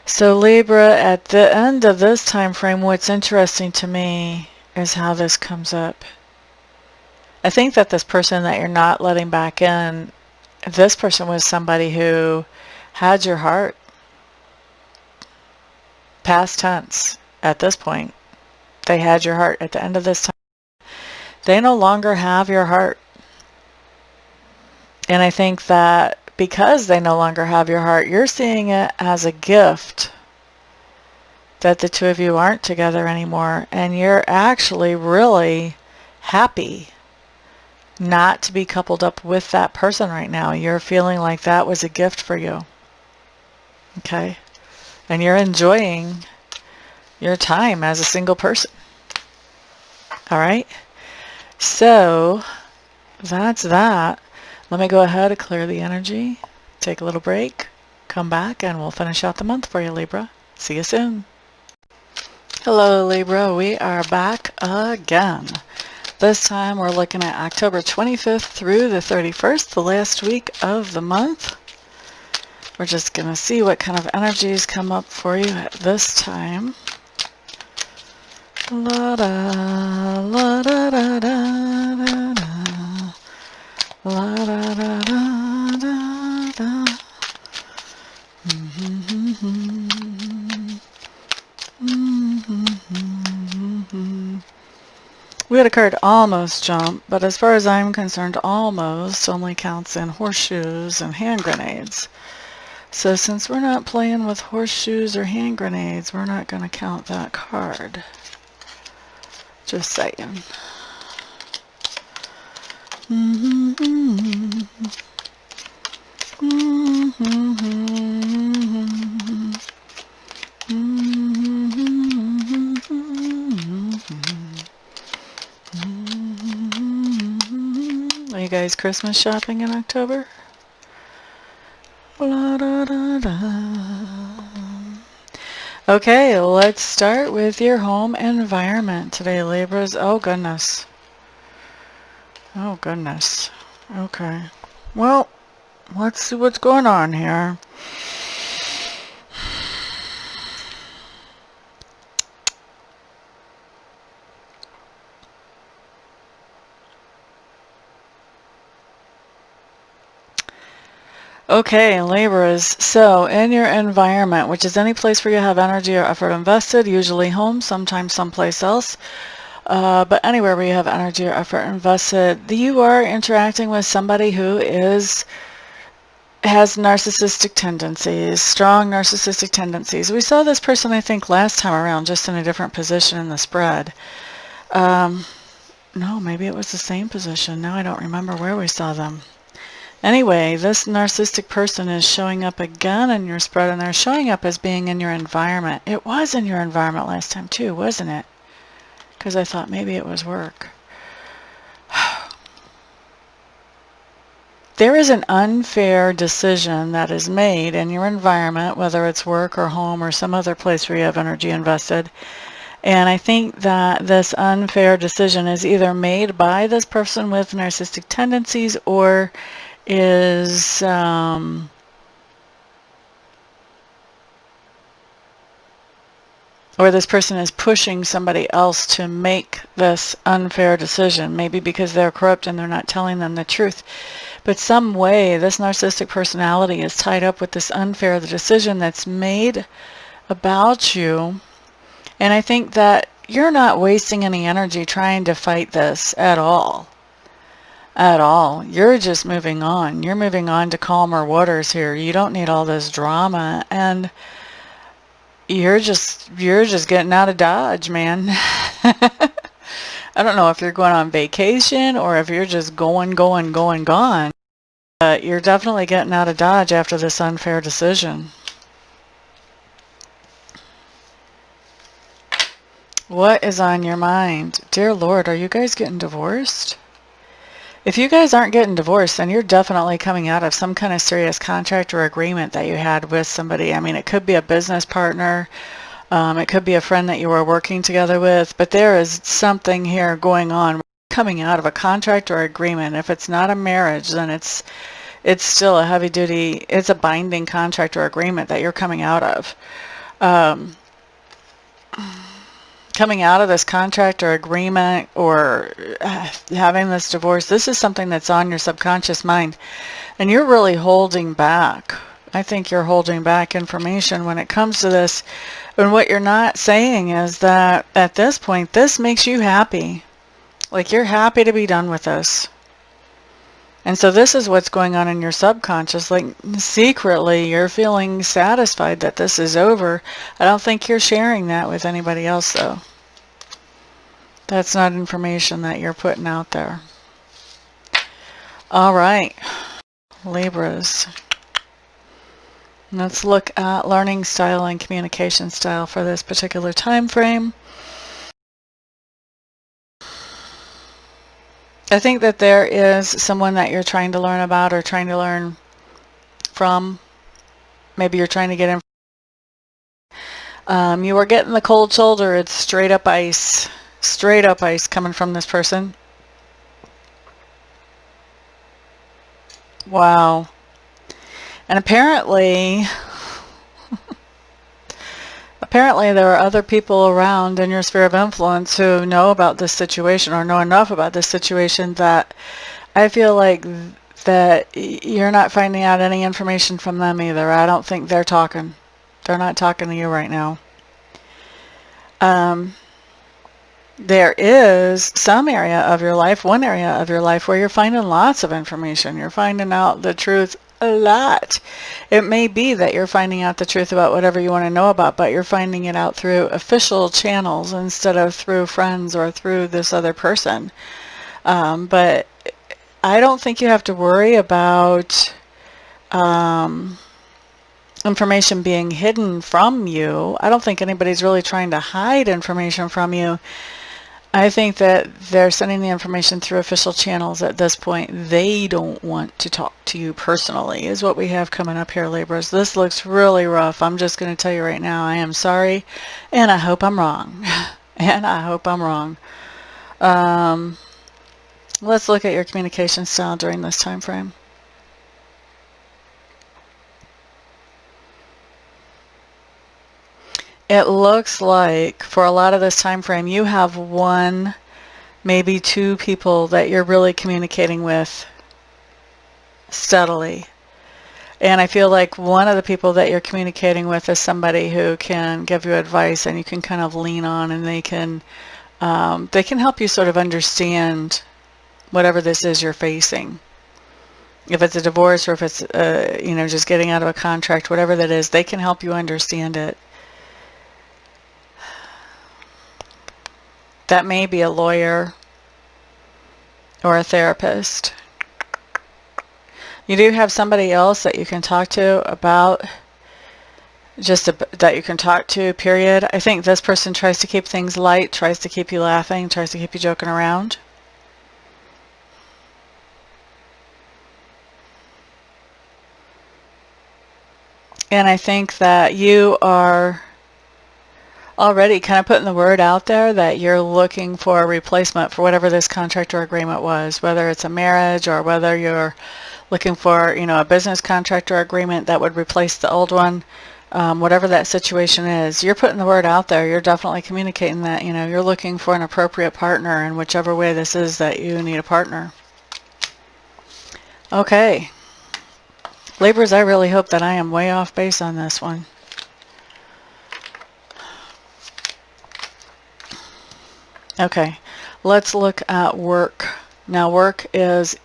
So Libra, at the end of this time frame, what's interesting to me is how this comes up. I think that this person that you're not letting back in, this person was somebody who had your heart. Past tense at this point. They had your heart. At the end of this time, they no longer have your heart. And I think that because they no longer have your heart, you're seeing it as a gift that the two of you aren't together anymore. And you're actually really happy not to be coupled up with that person right now. You're feeling like that was a gift for you. Okay? And you're enjoying your time as a single person. All right? So, that's that. Let me go ahead and clear the energy, take a little break, come back, and we'll finish out the month for you, Libra. See you soon. Hello, Libra. We are back again. This time we're looking at October 25th through the 31st, the last week of the month. We're just going to see what kind of energies come up for you at this time. La da, la da da da da da. La da da da da da. We had a card almost jump, but as far as I'm concerned, almost only counts in horseshoes and hand grenades. So since we're not playing with horseshoes or hand grenades, we're not going to count that card. Just saying. Are you guys Christmas shopping in October? La, da, da, da. Okay, let's start with your home environment today, Libras. Oh, goodness. Oh, goodness. Okay. Well, let's see what's going on here. Okay, Libras, so in your environment, which is any place where you have energy or effort invested, usually home, sometimes someplace else, but anywhere where you have energy or effort invested, you are interacting with somebody who has narcissistic tendencies, strong narcissistic tendencies. We saw this person, I think, last time around, just in a different position in the spread. No, maybe it was the same position. Now I don't remember where we saw them. Anyway, this narcissistic person is showing up again in your spread, and they're showing up as being in your environment. It was in your environment last time too, wasn't it? Because I thought maybe it was work. There is an unfair decision that is made in your environment, whether it's work or home or some other place where you have energy invested. And I think that this unfair decision is either made by this person with narcissistic tendencies or is or this person is pushing somebody else to make this unfair decision, maybe because they're corrupt and they're not telling them the truth. But some way this narcissistic personality is tied up with this unfair decision that's made about you. And I think that you're not wasting any energy trying to fight this at all. At all. You're just moving on. You're moving on to calmer waters here. You don't need all this drama, and you're just getting out of Dodge, man. I don't know if you're going on vacation or if you're just gone. But you're definitely getting out of Dodge after this unfair decision. What is on your mind? Dear Lord, are you guys getting divorced? If you guys aren't getting divorced, then you're definitely coming out of some kind of serious contract or agreement that you had with somebody. I mean, it could be a business partner. It could be a friend that you were working together with. But there is something here going on coming out of a contract or agreement. If it's not a marriage, then it's still a heavy duty, it's a binding contract or agreement that you're coming out of. Coming out of this contract or agreement or having this divorce, this is something that's on your subconscious mind. And you're really holding back. I think you're holding back information when it comes to this. And what you're not saying is that at this point, this makes you happy. Like you're happy to be done with this. And so this is what's going on in your subconscious. Like secretly, you're feeling satisfied that this is over. I don't think you're sharing that with anybody else, though. That's not information that you're putting out there. All right, Libras. Let's look at learning style and communication style for this particular time frame. I think that there is someone that you're trying to learn about or trying to learn from. Maybe you're trying to get in. You are getting the cold shoulder. It's straight up ice. Straight up ice coming from this person. Wow. And apparently there are other people around in your sphere of influence who know about this situation or know enough about this situation that I feel like that you're not finding out any information from them either. I don't think they're talking. They're not talking to you right now. There is some area of your life, one area of your life where you're finding lots of information. You're finding out the truth a lot. It may be that you're finding out the truth about whatever you want to know about, but you're finding it out through official channels instead of through friends or through this other person. But I don't think you have to worry about information being hidden from you. I don't think anybody's really trying to hide information from you. I think that they're sending the information through official channels at this point. They don't want to talk to you personally, is what we have coming up here, Libras. This looks really rough. I'm just going to tell you right now, I am sorry, and I hope I'm wrong. And I hope I'm wrong. Let's look at your communication style during this time frame. It looks like for a lot of this time frame, you have one, maybe two people that you're really communicating with steadily. And I feel like one of the people that you're communicating with is somebody who can give you advice and you can kind of lean on, and they can help you sort of understand whatever this is you're facing. If it's a divorce or if it's just getting out of a contract, whatever that is, they can help you understand it. That may be a lawyer or a therapist. You do have somebody else that you can talk to about, that you can talk to, period. I think this person tries to keep things light, tries to keep you laughing, tries to keep you joking around. And I think that you are already kind of putting the word out there that you're looking for a replacement for whatever this contract or agreement was, whether it's a marriage or whether you're looking for, a business contract or agreement that would replace the old one. Whatever that situation is, you're putting the word out there. You're definitely communicating that, you're looking for an appropriate partner in whichever way this is that you need a partner. Okay. Libras, I really hope that I am way off base on this one. Okay, let's look at work. Now, work is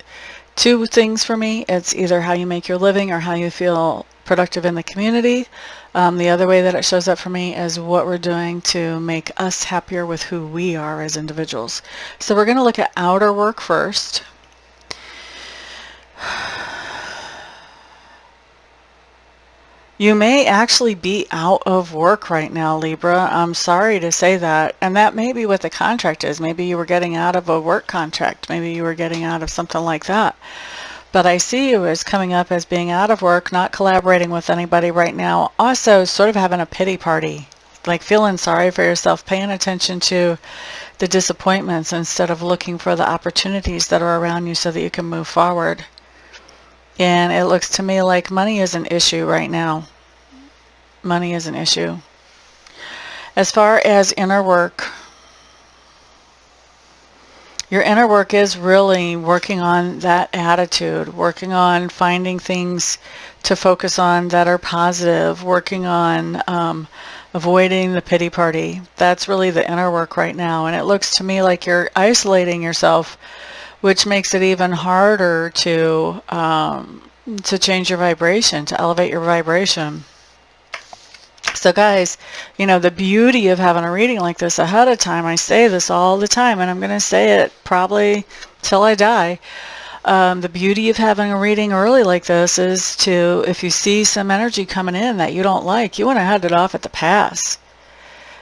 two things for me. It's either how you make your living or how you feel productive in the community. The other way that it shows up for me is what we're doing to make us happier with who we are as individuals. So we're going to look at outer work first. You may actually be out of work right now, Libra. I'm sorry to say that. And that may be what the contract is. Maybe you were getting out of a work contract. Maybe you were getting out of something like that. But I see you as coming up as being out of work, not collaborating with anybody right now. Also, sort of having a pity party, like feeling sorry for yourself, paying attention to the disappointments instead of looking for the opportunities that are around you so that you can move forward. And it looks to me like money is an issue right now. Money is an issue. As far as inner work, your inner work is really working on that attitude, working on finding things to focus on that are positive, working on avoiding the pity party. That's really the inner work right now. And it looks to me like you're isolating yourself, which makes it even harder to change your vibration, to elevate your vibration. So guys, you know, the beauty of having a reading like this ahead of time, I say this all the time, and I'm going to say it probably till I die. The beauty of having a reading early like this is to, if you see some energy coming in that you don't like, you want to head it off at the pass.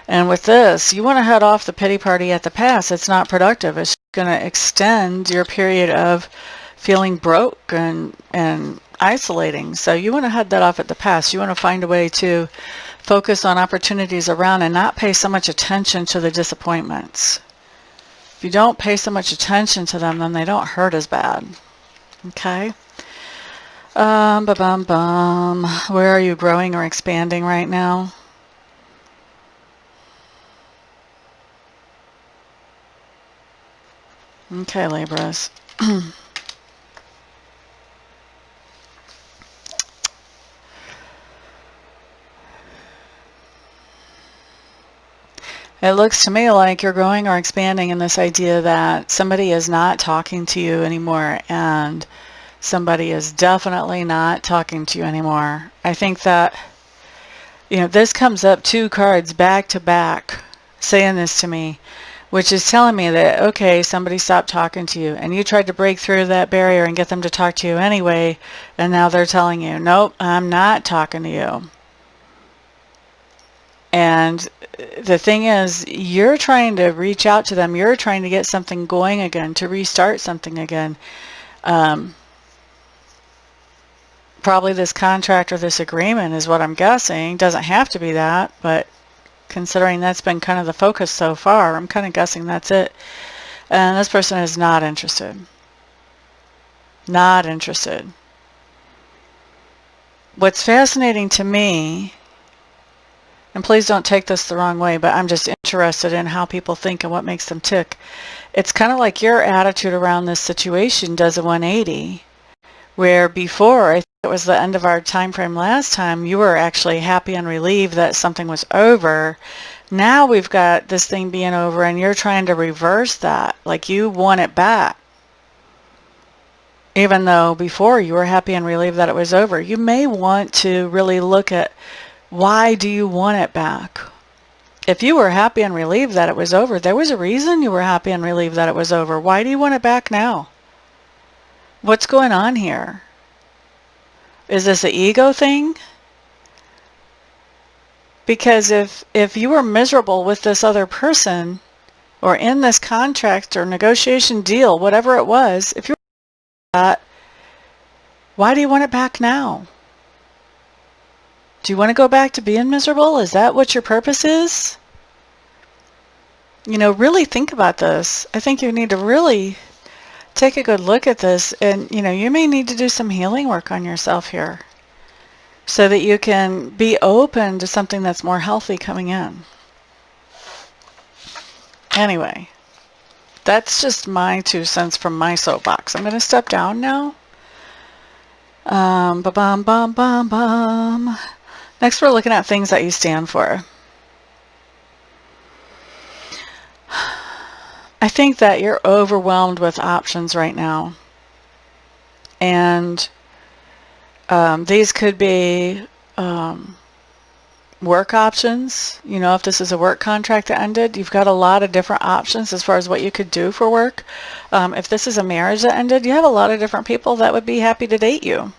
And with this, you want to head off the pity party at the pass. It's not productive. It's going to extend your period of feeling broke and isolating. So you want to head that off at the pass. You want to find a way to focus on opportunities around and not pay so much attention to the disappointments. If you don't pay so much attention to them, then they don't hurt as bad. Okay? Where are you growing or expanding right now? Okay, Libras. It looks to me like you're growing or expanding in this idea that somebody is not talking to you anymore, and somebody is definitely not talking to you anymore. I think that, you know, this comes up 2 cards back to back saying this to me, which is telling me that, okay, somebody stopped talking to you, and you tried to break through that barrier and get them to talk to you anyway, and now they're telling you, nope, I'm not talking to you. And the thing is, you're trying to reach out to them. You're trying to get something going again, to restart something again. Probably this contract or this agreement is what I'm guessing. Doesn't have to be that, but considering that's been kind of the focus so far, I'm kind of guessing that's it. And this person is not interested. Not interested. What's fascinating to me, and please don't take this the wrong way, but I'm just interested in how people think and what makes them tick. It's kind of like your attitude around this situation does a 180, where before, I think it was the end of our time frame last time, you were actually happy and relieved that something was over. Now we've got this thing being over, and you're trying to reverse that, like you want it back. Even though before you were happy and relieved that it was over. You may want to really look at, why do you want it back? If you were happy and relieved that it was over, there was a reason you were happy and relieved that it was over. Why do you want it back now? What's going on here? Is this an ego thing? Because if you were miserable with this other person, or in this contract or negotiation deal, whatever it was, if you're that, why do you want it back now? Do you want to go back to being miserable? Is that what your purpose is? You know, really think about this. I think you need to really take a good look at this, and you know, you may need to do some healing work on yourself here so that you can be open to something that's more healthy coming in. Anyway, that's just my 2 cents from my soapbox. I'm going to step down now. Next, we're looking at things that you stand for. I think that you're overwhelmed with options right now. And these could be work options. You know, if this is a work contract that ended, you've got a lot of different options as far as what you could do for work. If this is a marriage that ended, you have a lot of different people that would be happy to date you.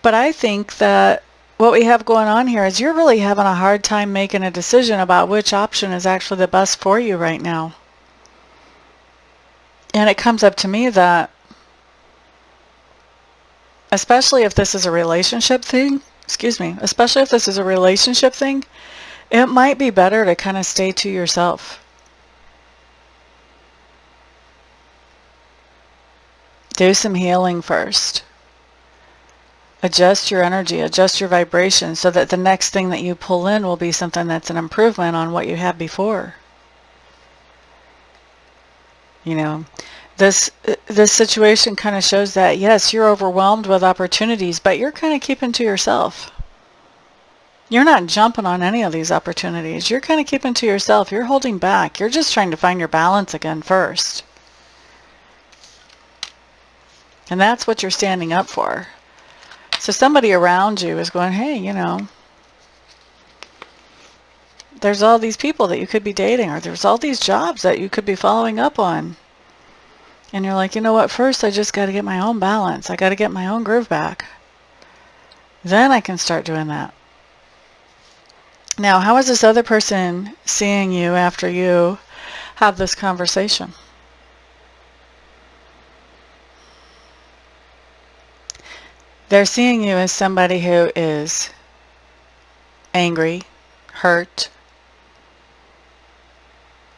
But I think that what we have going on here is you're really having a hard time making a decision about which option is actually the best for you right now. And it comes up to me that, especially if this is a relationship thing, especially if this is a relationship thing, it might be better to kind of stay to yourself. Do some healing first. Adjust your energy, adjust your vibration so that the next thing that you pull in will be something that's an improvement on what you had before. You know, this situation kind of shows that, yes, you're overwhelmed with opportunities, but you're kind of keeping to yourself. You're not jumping on any of these opportunities. You're kind of keeping to yourself. You're holding back. You're just trying to find your balance again first. And that's what you're standing up for. So somebody around you is going, hey, you know, there's all these people that you could be dating, or there's all these jobs that you could be following up on. And you're like, you know what, first I just got to get my own balance. I got to get my own groove back. Then I can start doing that. Now, how is this other person seeing you after you have this conversation? They're seeing you as somebody who is angry, hurt,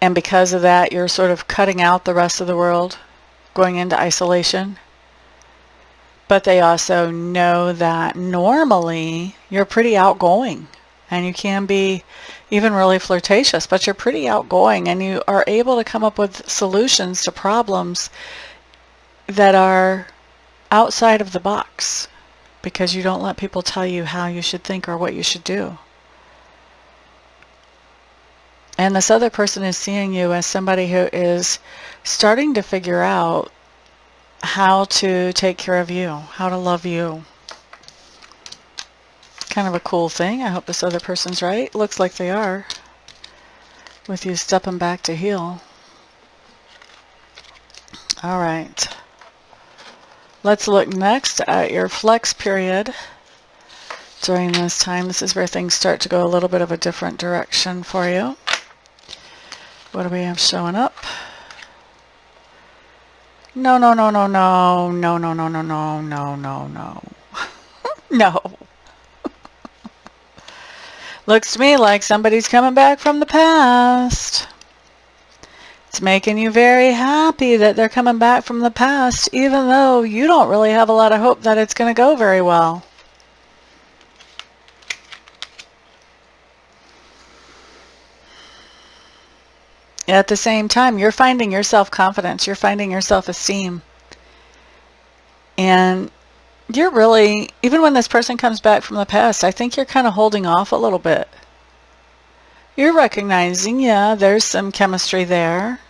and because of that, you're sort of cutting out the rest of the world, going into isolation. But they also know that normally you're pretty outgoing, and you can be even really flirtatious, but you're pretty outgoing, and you are able to come up with solutions to problems that are outside of the box, because you don't let people tell you how you should think or what you should do. And this other person is seeing you as somebody who is starting to figure out how to take care of you, how to love you. Kind of a cool thing. I hope this other person's right. Looks like they are, with you stepping back to heal. All right. Let's look next at your flex period. During this time, this is where things start to go a little bit of a different direction for you. What do we have showing up? No, no, no, no, no, no, no, no, no, no, no, no, no. No. Looks to me like somebody's coming back from the past. It's making you very happy that they're coming back from the past, even though you don't really have a lot of hope that it's going to go very well. At the same time, you're finding your self-confidence, you're finding your self-esteem. And you're really, even when this person comes back from the past, I think you're kind of holding off a little bit. You're recognizing, yeah, there's some chemistry there.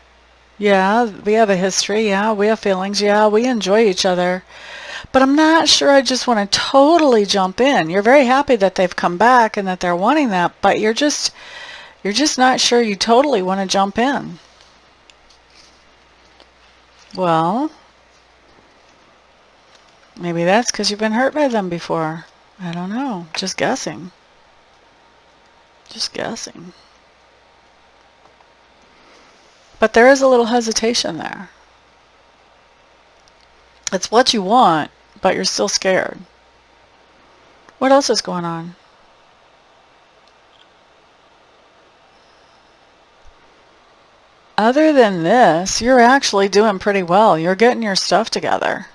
Yeah, we have a history. Yeah, we have feelings. Yeah, we enjoy each other. But I'm not sure I just want to totally jump in. You're very happy that they've come back and that they're wanting that, but you're just not sure you totally want to jump in. Well, maybe that's because you've been hurt by them before. I don't know. Just guessing. Just guessing. But there is a little hesitation there. It's what you want, but you're still scared. What else is going on? Other than this, you're actually doing pretty well. You're getting your stuff together.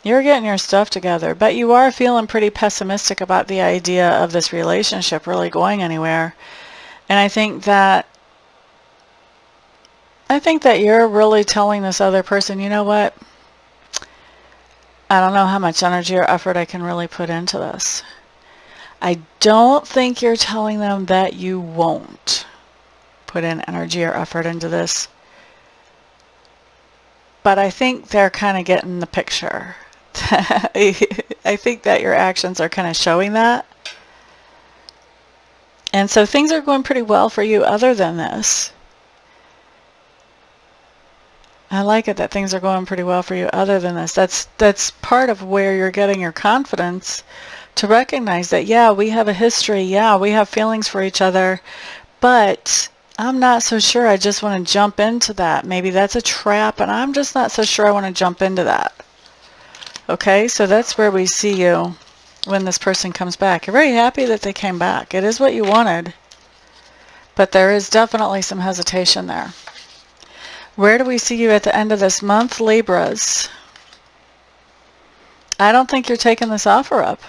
You're getting your stuff together, but you are feeling pretty pessimistic about the idea of this relationship really going anywhere. And I think that you're really telling this other person, you know what? I don't know how much energy or effort I can really put into this. I don't think you're telling them that you won't put in energy or effort into this. But I think they're kind of getting the picture. I think that your actions are kind of showing that. And so things are going pretty well for you other than this. I like it that things are going pretty well for you other than this. That's part of where you're getting your confidence to recognize that, yeah, we have a history. Yeah, we have feelings for each other. But I'm not so sure I just want to jump into that. Maybe that's a trap, and I'm just not so sure I want to jump into that. Okay, so that's where we see you when this person comes back. You're very happy that they came back. It is what you wanted, but there is definitely some hesitation there. Where do we see you at the end of this month, Libras? I don't think you're taking this offer up.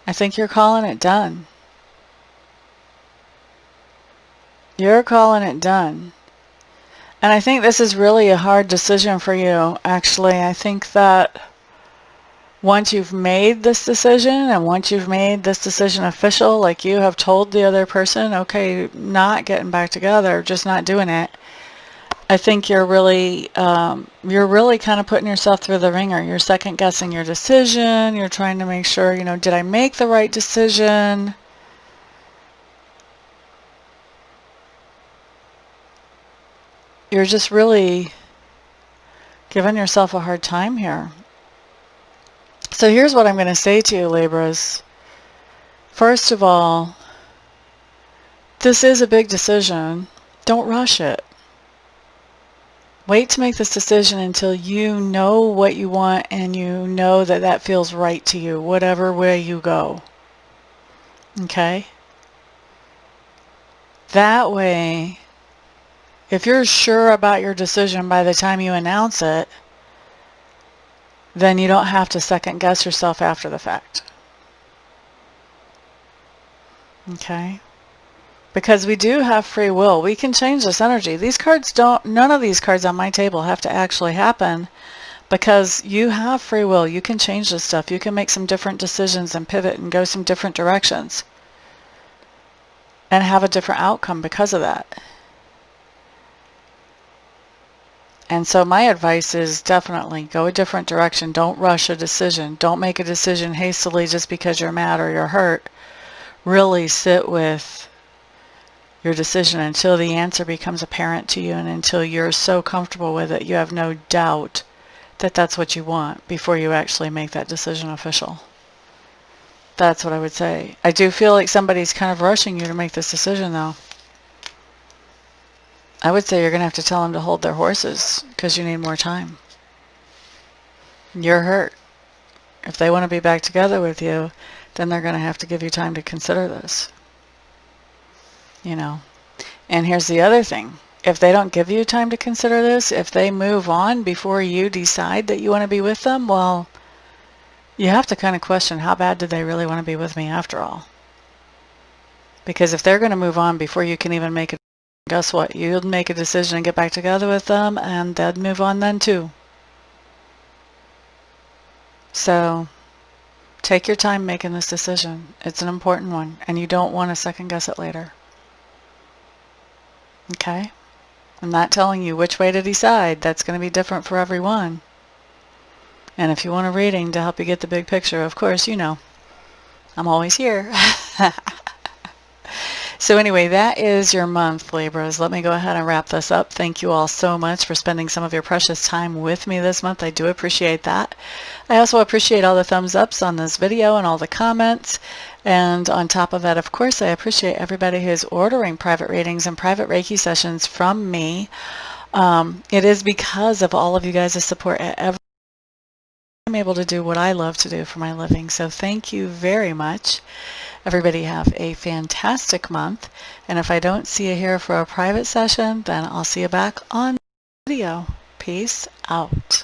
I think you're calling it done. You're calling it done. And I think this is really a hard decision for you, actually. I think that once you've made this decision and once you've made this decision official, like you have told the other person, okay, not getting back together, just not doing it, I think you're really kind of putting yourself through the ringer. You're second guessing your decision. You're trying to make sure, did I make the right decision? You're just really giving yourself a hard time here. So here's what I'm going to say to you, Libras. First of all, this is a big decision. Don't rush it. Wait to make this decision until you know what you want and you know that that feels right to you, whatever way you go. Okay? That way, if you're sure about your decision by the time you announce it, then you don't have to second guess yourself after the fact. Okay? Because we do have free will. We can change this energy. These cards none of these cards on my table have to actually happen because you have free will. You can change this stuff. You can make some different decisions and pivot and go some different directions and have a different outcome because of that. And so my advice is definitely go a different direction. Don't rush a decision. Don't make a decision hastily just because you're mad or you're hurt. Really sit with your decision until the answer becomes apparent to you and until you're so comfortable with it you have no doubt that that's what you want before you actually make that decision official. That's what I would say. I do feel like somebody's kind of rushing you to make this decision though. I would say you're going to have to tell them to hold their horses because you need more time. You're hurt. If they want to be back together with you, then they're going to have to give you time to consider this. And here's the other thing. If they don't give you time to consider this, if they move on before you decide that you want to be with them, well, you have to kind of question how bad did they really want to be with me after all? Because if they're going to move on before you can even make it, guess what? You'll make a decision and get back together with them and they'd move on then too. So take your time making this decision. It's an important one and you don't want to second guess it later. Okay? I'm not telling you which way to decide. That's going to be different for everyone. And if you want a reading to help you get the big picture, of course, I'm always here. So anyway, that is your month, Libras. Let me go ahead and wrap this up. Thank you all so much for spending some of your precious time with me this month. I do appreciate that. I also appreciate all the thumbs ups on this video and all the comments. And on top of that, of course, I appreciate everybody who's ordering private readings and private Reiki sessions from me. It is because of all of you guys' support at I'm able to do what I love to do for my living. So thank you very much. Everybody have a fantastic month. And if I don't see you here for a private session, then I'll see you back on video. Peace out.